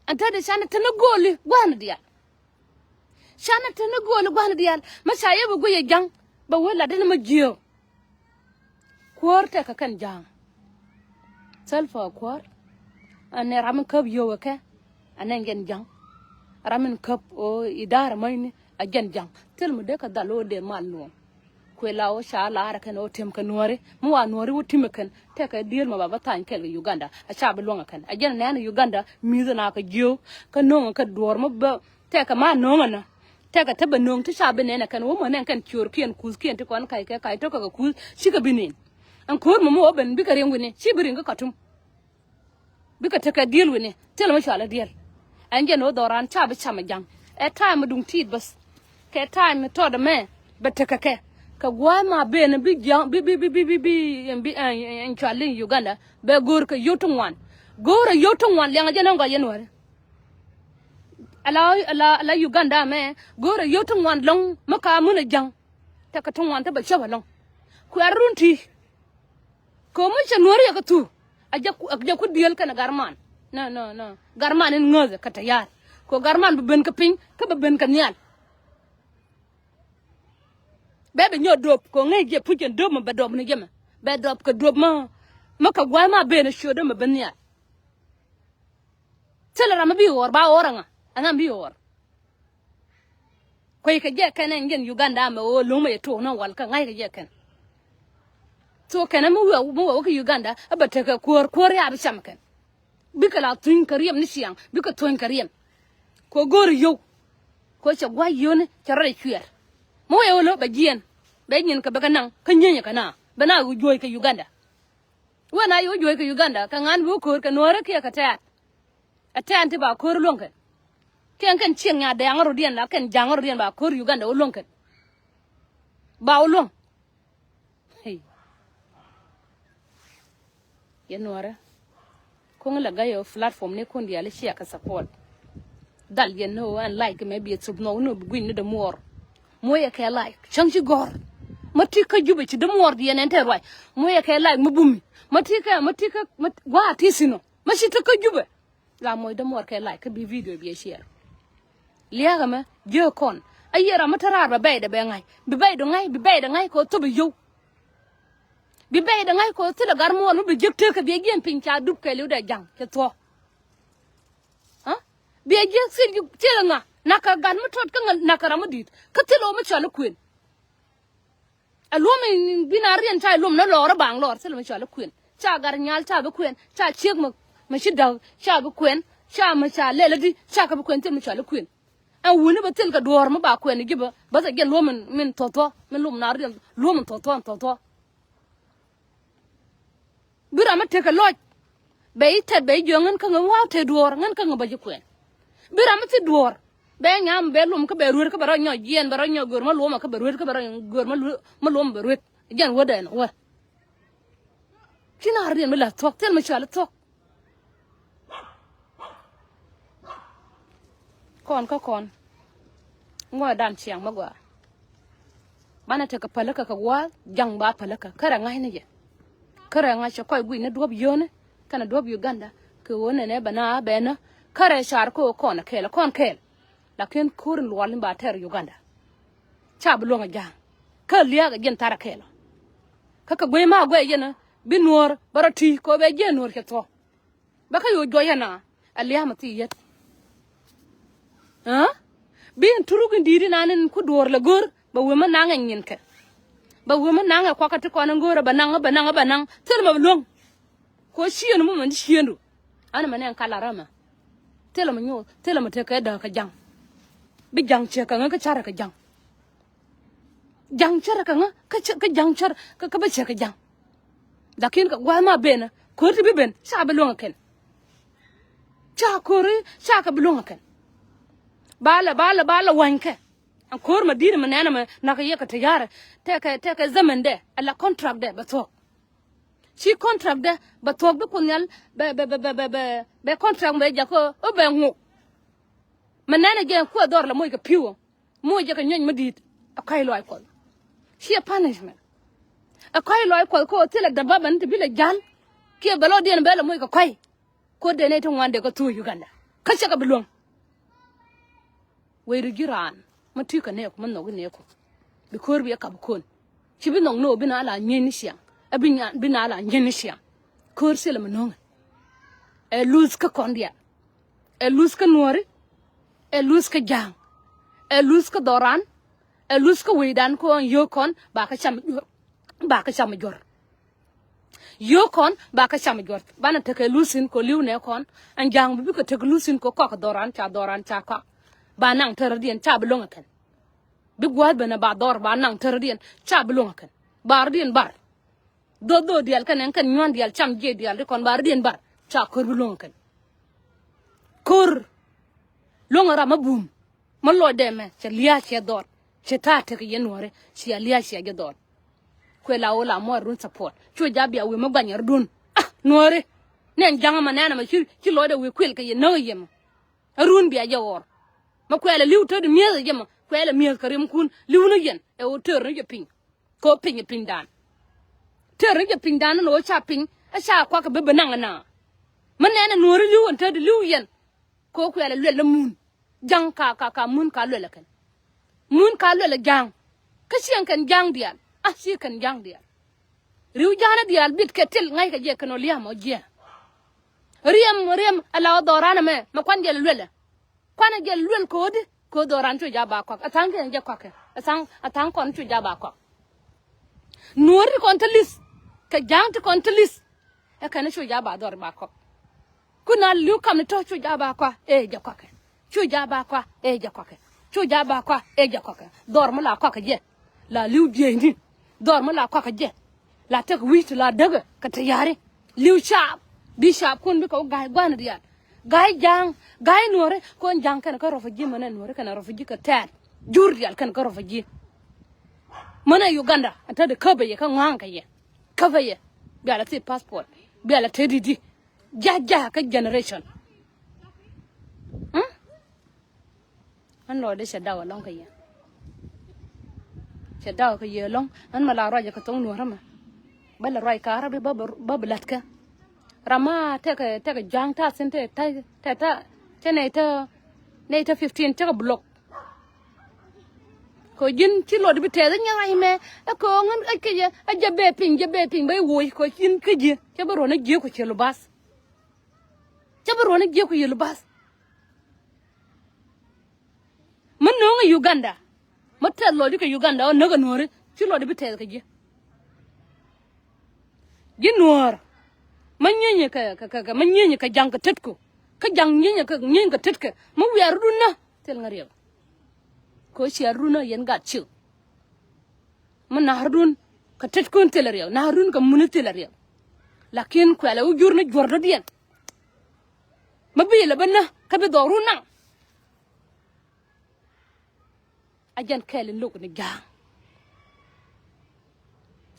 anta de shana tana goli gwana dia shana tana goli gwana dia masha yebo goye jang ba wala de ma jiyo kwar ta kan jang salfa kwar ane ramen kab yo ke anen gen jang ramen kap o idara mayni a gen jang tel mu de ka dalo de mal no ko lawo sha la ara kan o tem kan nore mu wa nore wutim kan te ka dir ma baba tan kel Uganda a sha bi longa kan a gen na Uganda mi na ka jiyo ka no ka dor ma ba te ka ma no na te ka te ba no ti sha bi ne kan wo mo nen kan kyur kien kus kien ti kon kai to ka kus shi ka binin an ko mo ben bi ka rengu ne shi birin ka tum bi ka te ka deal wini tel ma sha la deal an gen o doran cha bi chama jang e time dung tid bas ke time to da me bete ka gwa ma be na bi jang bi en challenge Uganda be gor ka yotun wan lenga jena ga yenware ala Uganda me gor yotun wan long maka mun jang ta ka tun wan ta ba shaba long ku arunti ko mun cha nori ka tu aja ku diel kana garman no garman en ngoze ka tayar ko garman ben ka pin ka ben ka nyal bebe nyo dop ko ngai je pujen dop ma bedop ni gema be dop ka dop ma ka gwa ma be na shodo ma ben nyal tela ma bi wor ba oranga ana bi wor ko ka je kana ngen Uganda ma o luma ye to no wal ka ngai ka je kan to kana mu wa ka Uganda abata ka kor ya bi sham kan bika la tun kariyam ni siang bika tun kariyam ko gor yo ko cha gwa yo ne chara chuer mo yo lo ba gien be nyin ka baka nang ka nyenya kana bana u joy ka Uganda wana yo joy ka Uganda ka ngan bu ko ka nore ke ka ta atan ti ba ko lonkan ken ching ya da ngaro dien la ken jangaro dien ba ko Uganda o lonkan ba o long hey ye nore ko la gayo platform ne ko ndi ala share ka support dal ye no and like maybe it's no gwin de more moye ke like changi gor matika jube ci de more di enen terway moye ke like mabumi matika wa tisino mashita ka jube la moy de more ke like bi video bi share liaga ma je kon ayera matara ba bayda be ngai bi baydo ngai ko to be yo bi be da ngai ko tila gar mo no bi jekte ka bi gen pin cha dub ke lu da jang ke to ha bi je sil ju tila nga naka gan mu tot ka naka ramudit ka tilo mu cha lu queen alum binarian cha lum na lor bang lor tilo mu cha lu queen cha gar nyal cha bu queen cha chek ma shi da cha bu queen cha ma cha le di cha ka bu queen tilo mu cha lu queen an wuni ba til ka dor ma ba queen giba ba za gen lum min toto min lum na rian lum toto bira ma te ka loj be te be jongen ka ngawa te dor ngan ka ngaba ji queen bira ma ti dor be nyam be lum ka be ruer ka bara nyo yen bara nyo gor ma lum ka be ruer ka bara gor ma lum be ruer jan woda na wa kina rian ma la tok tel ma chala tok kon ngwa dan chiang ma gwa bana te ka palaka ka wa jang ba palaka kara ngai ne ye kara ngai cha koy gui na dob yone kana dob Uganda ke wona ne bana bena kare shar ko kon kel lakin kurin walin ba ter Uganda cha bulonga jang ka liya ga gen tara kelo kaka gwe ma gwe yena binor barati ko be genor ke to baka yo joyana aliya mati yet ha bin turugin diri nanen ku dor la gor ba wema nanga nyinka ba wema nanga kwakati ko nan gora bananga tel ma long ko shienu mo man shienu ana manen kala rama tel ma nyo tel ma te ka da ka jang bi jang che ka nga chara ka jang chara ka nga ka jang chara ka ba che ka jang lakin ka gwa ma bena ko ti bi ben sa ba long ken cha ko ri sa ka long ken bala wanke an kor ma dina manana ma na ka yaka tayara te ka zaman de ala contract de bato shi contract de bato be kunyal be contract be jako o be ngu manana ge ko dor la moy ka piwo moy je ka nyony madit akay loy ko shi punishment akay loy ko tele da baban te bile jan ke balo den be la moy ka koy ko de ne to ngande ko tu Uganda ka ka bulong we rugiran matuka ne ko manno ne ko bi korbi ka bukon ci bi non no bi na ala nyeni sia abinya bi na ala nyeni sia kor sele manong e lose ka kondia e lose ka nori e lose ka jang e lose ka doran e lose ka wedan ko yokon ba ka cham jor yokon ba ka cham jor bana te ke lusin ko liune kon an jang bi ko te lusin ko doran cha ka ba nang terdian cha bulonga kan bi gwad bana ba dor ba nang terdian cha bulonga kan bar dien bar do dial kan nyon dial cham je dial kon bar dien bar cha kor bulonga kan kor longa ra mabum malo deme cha liya che dor che ta te ke yenore chi liya che ge dor ko la ola mo run support chu jabi awe maganyar dun nore nen janga manana ma chi lo de we kwel ke ye no yem run bi ajawor ma kwela liu to de miel jema kwela miel karim kun liu no yen e o ter no ping ko ping dan ter no ping dan no cha ping a cha kwa ka be benang na manena no ri liu on ter de liu yen ko kwela le mun jang ka mun ka le kan mun ka le jang ka sien kan jang dial a si kan jang dial riu jana dial bit ke tel ngai ka je kan o liam o je riem ala dorana me ma kwan je le kwana gel lul ko doran chu jaba kwa atang ke nje kwa ke atang kon chu jaba kwa nori kon telis ka jang te kon telis e kana chu jaba dor ba kwa kuna lu kam to chu jaba kwa e je kwa ke chu jaba kwa e je kwa ke chu jaba kwa e je kwa ke dor ma la kwa ke je la liu je ni dor ma la kwa ke je la tek wit la daga ka te yare liu sharp bi sharp kun bi ko gai gwan riya gai jang gai nore ko jang kan ko rofaji mana nore kan rofaji ka tan jurdial kan ko rofaji mana Uganda ata de kabaye kan wanga ye kabaye bi ala ti passport bi ala tedidi jaja ka generation an lo de shadawa long ka ye shadawa ka ye long an mala raja ka tong nore ma bala rai ka arabi babalat ka rama take jang ta sente ta ne ta 15 take block ko jin ci lo bi te da nya me ko ngan ke je a jabe ping bay wo ko jin ke je ke baro na je ko ci lu bas ke baro na je ko yelu bas man no nga Uganda mata lo di ke Uganda on naga nore ci lo bi te ke je ginor manyenye ka manyenye ka jang ka tetko ka jang nyenye ka tetka mu wi aruna tel ngariyo ko ci aruna yen ga ci man na harun ka tetko tel riyo na harun ka mun tel riyo lakin ko ala ujur na jordo dien mabi la banna ka be doruna ajan kelen lo ni jang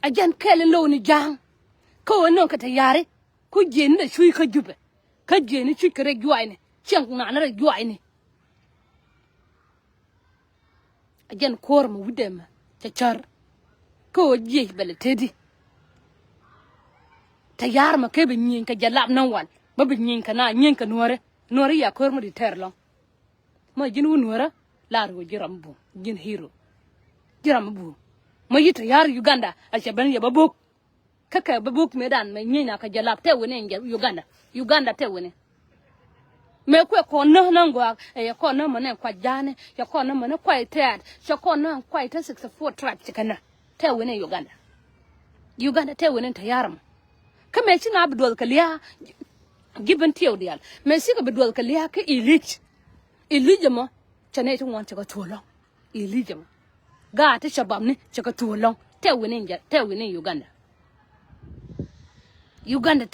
ajan kelen lo ni jang ko non ka ta yare ko jeni da shui ka jube ka jeni shui ka rejuai ne chang na na rejuai ne ajan kor mu wudem ta char ko je bele tedi ta yar ma ke be nyin ka jalab nan wan ba be nyin ka na nyin ka nore ya kor mu di terlo ma jin wu nora la ro jiram bu jin hero jiram bu ma yita yar Uganda a shaban ya babok kaka babuk medan me nyina ka jalap te wone nge Uganda te wone me ko no nango e ko no mane kwa jane ya ko no mane kwa ted ya ko no kwa ite 64 track kana te wone Uganda te wone ta yaram kame ci na abdul kaliya giben tiyo dial me si ka abdul kaliya ke ilich mo chane to won ka tolo ilich mo ga ta shabam ne ka tolo te wone Uganda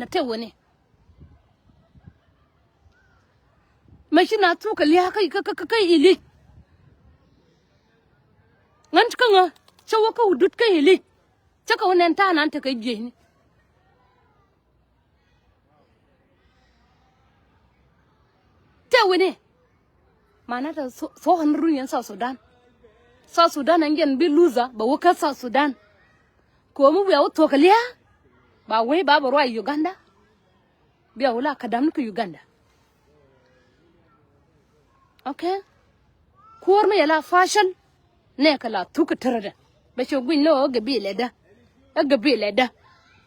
te wone machina tu ka liya kai ili ngan kanga chawa ka udut kai ili chaka wonen ta nan ta kai jeni te wone mana ta so hanrun yan South Sudan angen bi loser ba woka South Sudan ko mu biya to kaliya ba wai ba ro Uganda biya wala kadam ku Uganda okay ko ma yala fashion ne kala tuka tarada ba ce gwin no ga bi leda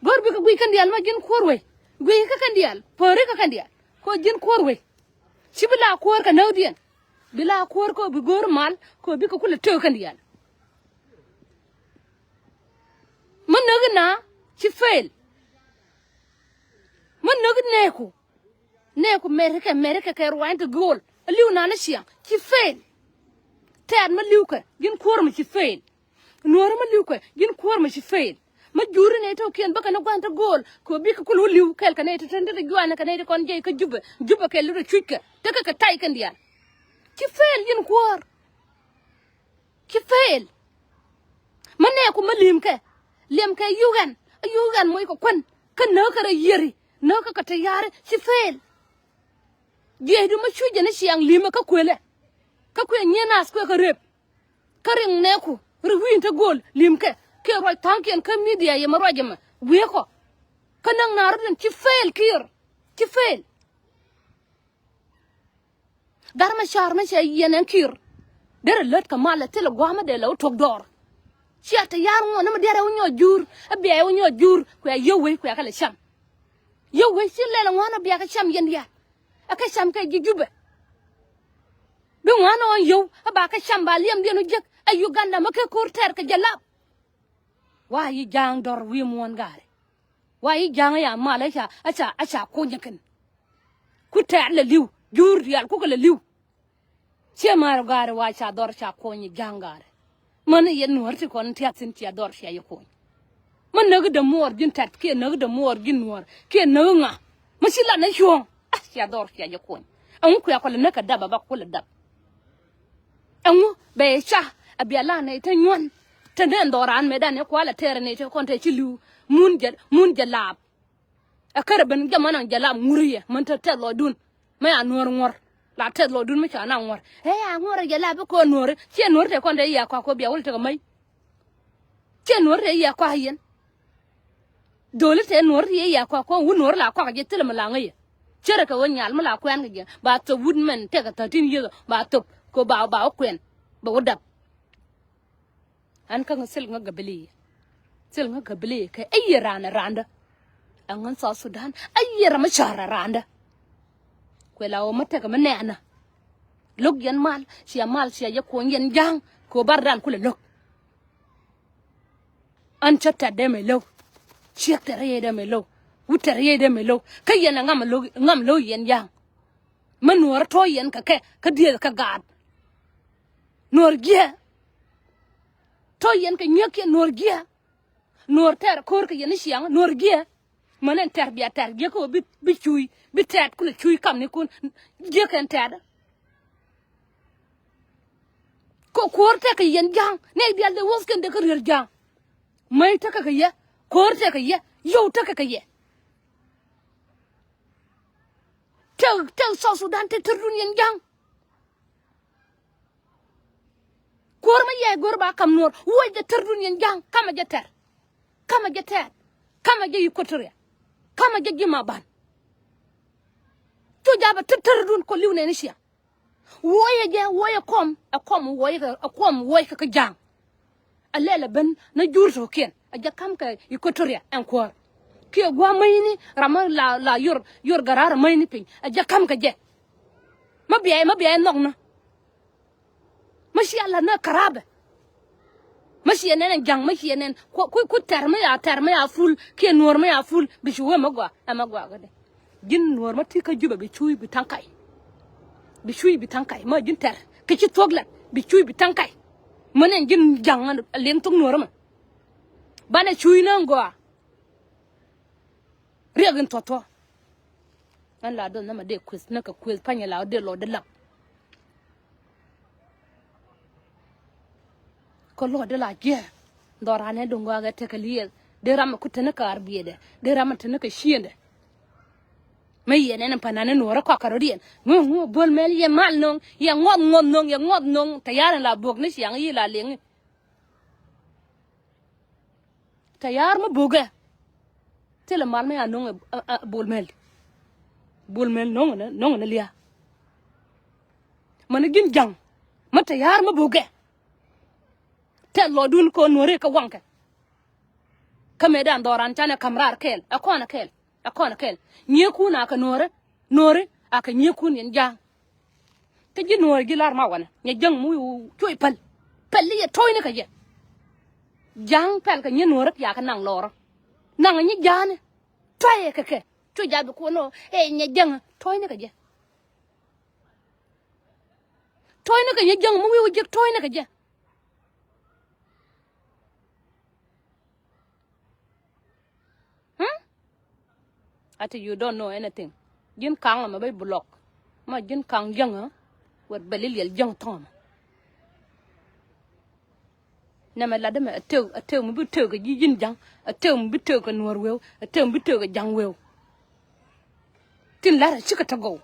gor bi ka gwi kan dial ma gin korwe gwi ka kan dial pore ka kan dial ko gin korwe sibila kor ka nawdian bila kor ko bi gor mal ko bi ko kula to kan dial man nagna ci fail man nagna neko America ka ruwanta gol liu na siya ci fail tad ma liu ka gin kor ma ci fail nor ma liu ka gin kor ma ci fail ma juri ne to ken baka na gwanta gol ko bi ka kulu liu kel ka ne to tande de gwana ka ne kon je ka juba kel lu chuka te ka tay kan dial ci fail gin kor ci fail man ne ko ma lim ka yugan moy ko kon kan na ka ra yeri na ka ta yare ci fail je du ma chuje ne siang lima ka kwele nyena sko ka rep ka ring ne ko ruwin ta gol lim ka ke roi tanken ka media ye marojama we ko kanang narden ci fail ci fail dar ma char ma sey yenen kir der let ka mala tele gwama de law tok dor ci ata yar ngo na ma dere wonyo jur abe wonyo jur ko yewe ko kala sham yewe ci lela ngona biya ka sham yen ya aka sham ka jijube bi ngona on yow aba ka sham ba liam denu jek ay Uganda ma ka kurter ka jalab wa yi jang dor wi mon gare wa yi jang ya mala sha acha ko nyaken ku ta la liw jur yal ko la liw ci mar gare wa cha dor cha ko ni jangare man yen norti kon tiatsin ci dor sha yako man naga da mor jin tat ke naga da mor jin nor ke naga masila na shon sha dor sha yako an ku ya ko na ka daba ba ko la dab an be sha abiala na ita nyon tenden doran medan ne ko la tere ne te kon te ci liw mun jalab akara ben jamana jalab nguriye man ta telo dun ma ya ngor la telo dun ma cha na ngor ya ngor jalab ko nor ci nor te kon de ya ko biya wul te mai ci nor te ya ko yen dole te nor ye ya ko wu nor la ko je tele ma la ngai chere ka won nyal mala kwen ge ba to woodman te ka 13 years ba to ko ba kwen ba wodap an ka ngal nga gabeli sil nga gabeli ka ayyara na randa an sa Sudan ayyara machara randa kwela o mata ka manana lok yan mal siya ya ko yan jang ko bardan kula lok an chatta de me lo chiata re de me lo wutar ye de me lo kayana ngam lo yan jang manuar to yan ka die ka gad nor gia to yan ka nyake nor gia nor ter kor ka yan siang nor gia manen terbiya ter ko bi chuy bi tet kula chuy kam ni kun gia kan tet ko korte ka yen jang ne dial de wosken de ka rir jang mai ta ka ye korte ka ye yo ta ka ye tel South Sudan te turun yen jang kor ma ye gor ba kam nor wo de turun yen jang kama jeter kama je yukotre kama je jima ban to jaba turun ko liwne ni sia woye je woye kom woye ka jang alela ben na jurto ken aja kam ka ikotoria encore ki gwa mayni rama la yor garar mayni pin aja kam ka je ma biya nokna mashi Allah na karabe mashi enen jang mashi enen ku terme ya ful ke nor ma ya ful bi shuwa magwa gade jin nor ma tika juba bi chuy bi tankay bi chuy bi tankay ma jin ter ke ci toglat bi chuy bi tankay manen jin jang len tung nor ma bana chuy na ngwa regin toto an la don na ma de quiz na ka quiz panya la de lo de lap ko lo de la je ndorane do ngwa ga te ka liye de ram ku tana ka arbiede de ram tana ka shiende mai yenen panane nora ko karodien ngu bol mel ye mal nong ya ngod nong tayar la bog ne siang yi la leng tayar ma boga tele mal me anong bol mel nong na lia man gin jang ma tayar ma boga te lo dun ko nore ka wanka kamedan doran chane kamrar kel akona kel nyeku na ka nore aka nyeku nen jang te ji nore gilar ma wana nye jang mu choy pal ye toy ne ka je jang pal ka nye nore ya ka nang loro nang nye jane toy ka ke to ja bi ko no nye jang toy ne ka je toy ne ka nye jang mu je toy ne ka je ati you don't know anything jin kang ma bay block ma jin kang jang wat balil yel jang tom na ma la dem atew mu bi tew ga jin jang atew mu bi tew ga nor wew atew mu bi tew ga jang wew tin la ra chika tago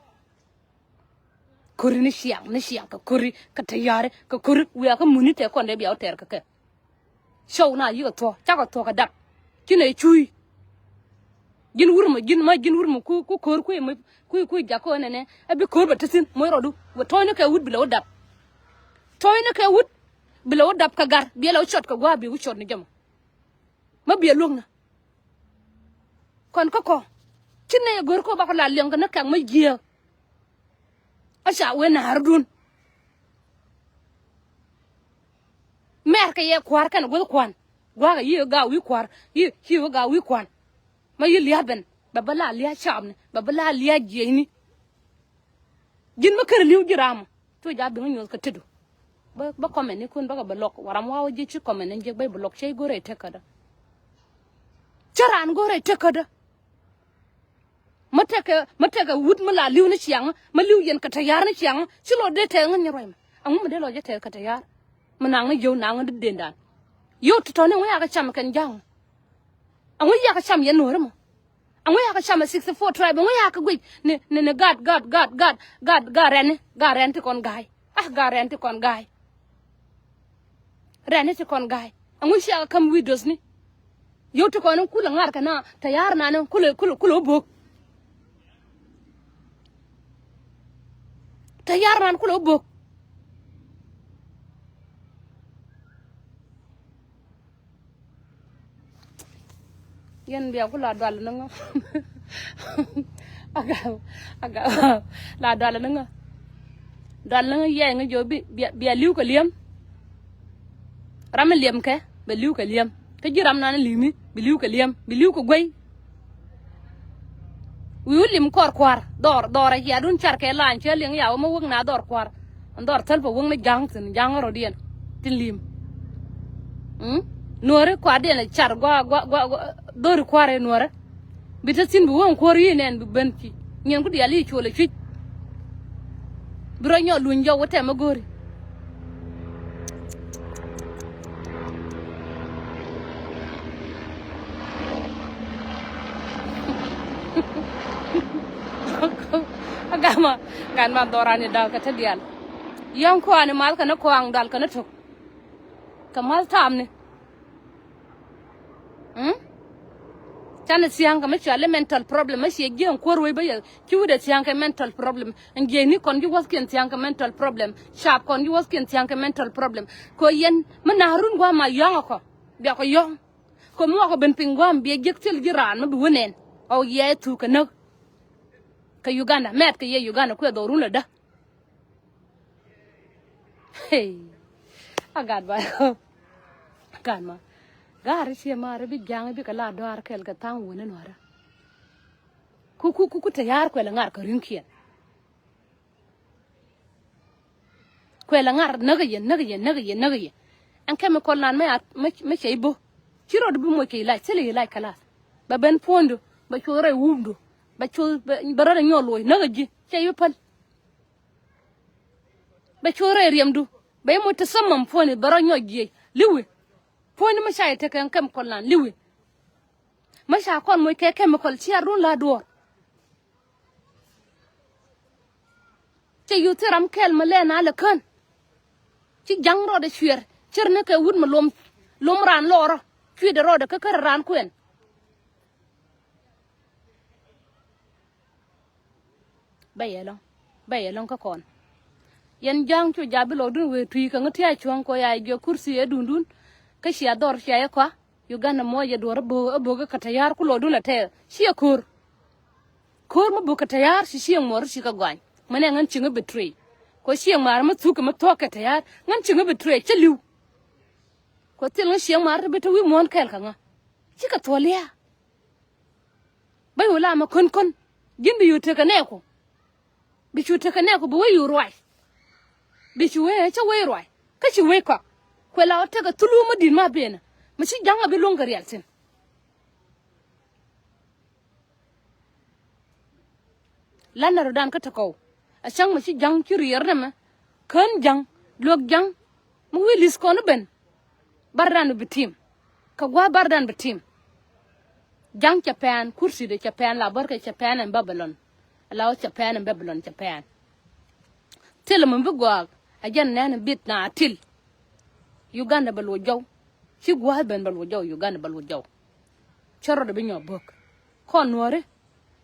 kori ni siang ka kori ka tayare ka kori we ka munite ko ne biaw ter ka ke show na yi to cha to ka dak kine chui jin wurma ku kor ku jako nene abi kor batasin moy rodu wo toyno ka wud bila wadap toyno ka wud bila wadap ka gar bi la shot ka gwa bi wu shot ni jam ma bi lugna kon ko cinne gor ko ba ko la leng na kan ma giya asha we na hardun mer ka ye kwar kan go kwan gwa ga yi ga wi kwar yi ga wi kwan ma yi liaben babala liya chamne babala liya jeni jin ma kër liw jiram to ja bi ñoo ka teddu ba komen ni kun ba block waram waaw ji ci komen nje bay block cey gore tekada charan gore tekada mateka wut ma la liw ni ciang ma liw yen ka tayar ni ciang ci lo de te nga ni roy ma amu ma de lo je te ka tayar ma na nga yow na nga de dendan yow to ne wa ga cham kan jang angu ya ka cham yen nore mo angu ya ka cham 64 tribe angu ya ka gwe ne god ren ti kon gai ga ren ti kon gai ren ti kon gai angu ya ka kam widows ni yo ti kon kula ngar kana tayar na nan kula bok tayar man kulo bok yen biya kula dal nanga aga la dal nanga ye nga jo bi liu ka liam ram liam ke be liu ka liam ke jiram nan limi bi liu ka liam bi liu ko gwai wi lim kor kwar dor ya dun char ke lan che ling ya mo wong na dor kwar dor tel po wong na jang ro dien tin lim nore kwa dien char gwa dor kware nore bitasin bu won kor yinen bu banti nyen ku diali chole chi bro nyo lunjo wote magori agama kan ma dorani dal ka tadial yang ko ani mal kana ko ang dal kana tok kamal tamne tane siang ka macha mental problem ma shi gen ko roy ba ya kiwuda siang ka mental problem nge ni kon ju wasken siang ka mental problem sharp kon ju wasken siang ka mental problem ko yen mana harun gwa ma yang ko bi ko yong ko mo ko ben pingwam bi gektel giran ma bi wonen o ye tu ka nak ka Uganda met ka ye Uganda ko do run la da hey agad ba kan ma gar si ma re bi jang bi ka la do ar kel ka tan wonen wara ku ta yar ko la ngar ka rinkiya ko la ngar naga ye an kam ko lan ma chey bo chiro do bi mo ke la sele la kala ba ben pondo ba chore wumdo ba cho barara nyolo naga ji chey pal ba chore riamdu ba mo tasammam foni bara nyoji liwi foni ma shay te kan kam kollan liwi ma sha kon mo ke chemical ci arun la do te yutiram kel ma lena la kan ci jangro de chuer cerne ke wud ma lom ran loro ci de ro de ka ran kuen bayelon ka kon yen jang chu jabilo dun we tui ka ngati a chuan ko ya ge kursi e dundun ka shi ador shi ya kwa Uganda mo ye dor bo ga katayar ku lo dun la te shi kur mo bo katayar shi mor shi ka gwan mane ngan chinga betray ko shi mar ma tu ka ma to katayar ngan chinga betray chaliu ko til ngan shi mar be to wi mon kel ka nga shi ka toliya bay wala ma kon jimbi yute ka ne ko bi chute ka ne ko bo yu roi bichuwe cha we roi ka chi we ko la o te ga tulu ma din ma bena ma chi janga bi longar yaltin lana rodan ka tako a chang ma chi jang ki rier na ma kan jang log jang mu wilis ko no ben bardan bitim ka gwa bardan bitim jang Japan kursi de Japan la barka Japan en Babylon la o Japan en Babylon Japan tel mo bi gwa ajan nan bit na til Uganda balwo jaw ci gwa ben balwo jaw Uganda balwo jaw choro de binyo bok kon nore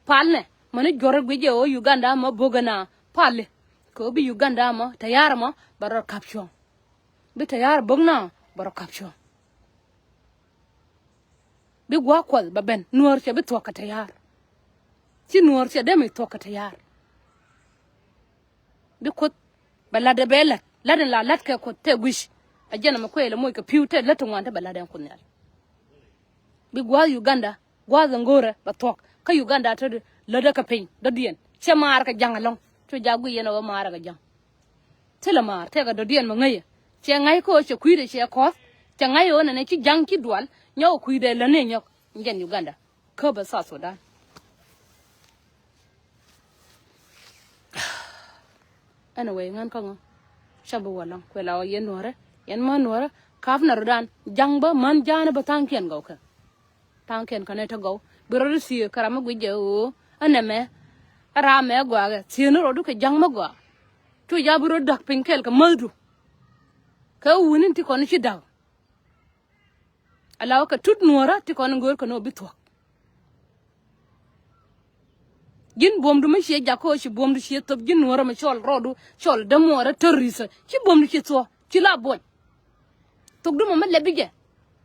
palne mane jore gwe o Uganda ma bogana pale ko bi Uganda ma tayar ma baro caption bi tayar bogna baro caption bi gwa kwal ba ben nuor che bi to ka tayar ci nuor che de mi to ka tayar bi ko balade bela laden la latka ko te gush ajana makwela moy ka piute latin wanta baladen kunyal bi gwa Uganda gwa zangora batok ka Uganda to lada ka pin do dien che mar ka jangalong to jagu yena wa mar ka jang tela mar te ga do dien ma ngaye che ngai ko che kuide che ko che ngai ona ne ci jang ki dual nyaw kuide la ne nyok ngen Uganda ko ba sa Sudan anyway ngan ko shabu wala kwela yen nore yen man nore kaf na rodan jangba man jana ba tanken go ka tanken ka ne to go biro si karama guje o aneme arame gwa ga sino rodu ka jangma gwa to ya biro dak pinkel ka madu ka wunin ti kon shi daw alaw ka tut nora ti kon ngor ka no bitwa gin bom du ma she jako shi bom du she top gin wora ma chol rodu chol da mo ra terrorist ci bom du ci to ci la boy tok du ma lebige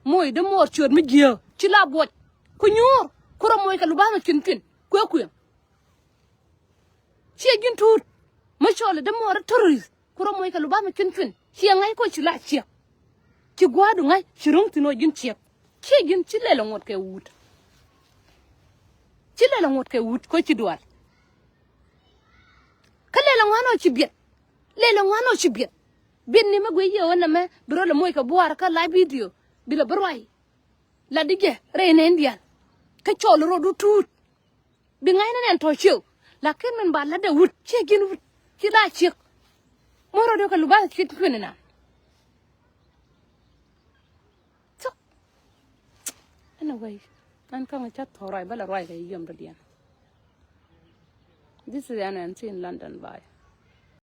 moy da mo cior mi giya ci la boy ku ñoor ku ro moy ka lu ba ma kin ko yam ci gin tut ma chol da mo ra terrorist ku ro moy ka lu ba ma kin ci ngay ko ci la ci gwadu ngay ci rung tino gin ci gin ci le la ngot ke wut ci le la ngot ke wut ko ci duwal ka le la ngano ci biet le la ngano ci biet bin ni ma gwe yo na ma bro la moy ka buar ka la video bi la broy la dige re ne ndial ka chol ro du tut bi ngay na nen to ciw la ken men ba la da wut ci gin wut ci la ci mo ro do ka lu ba ci na so anyway an kanga chat thorai bala roi ga yom do dian this is an in London by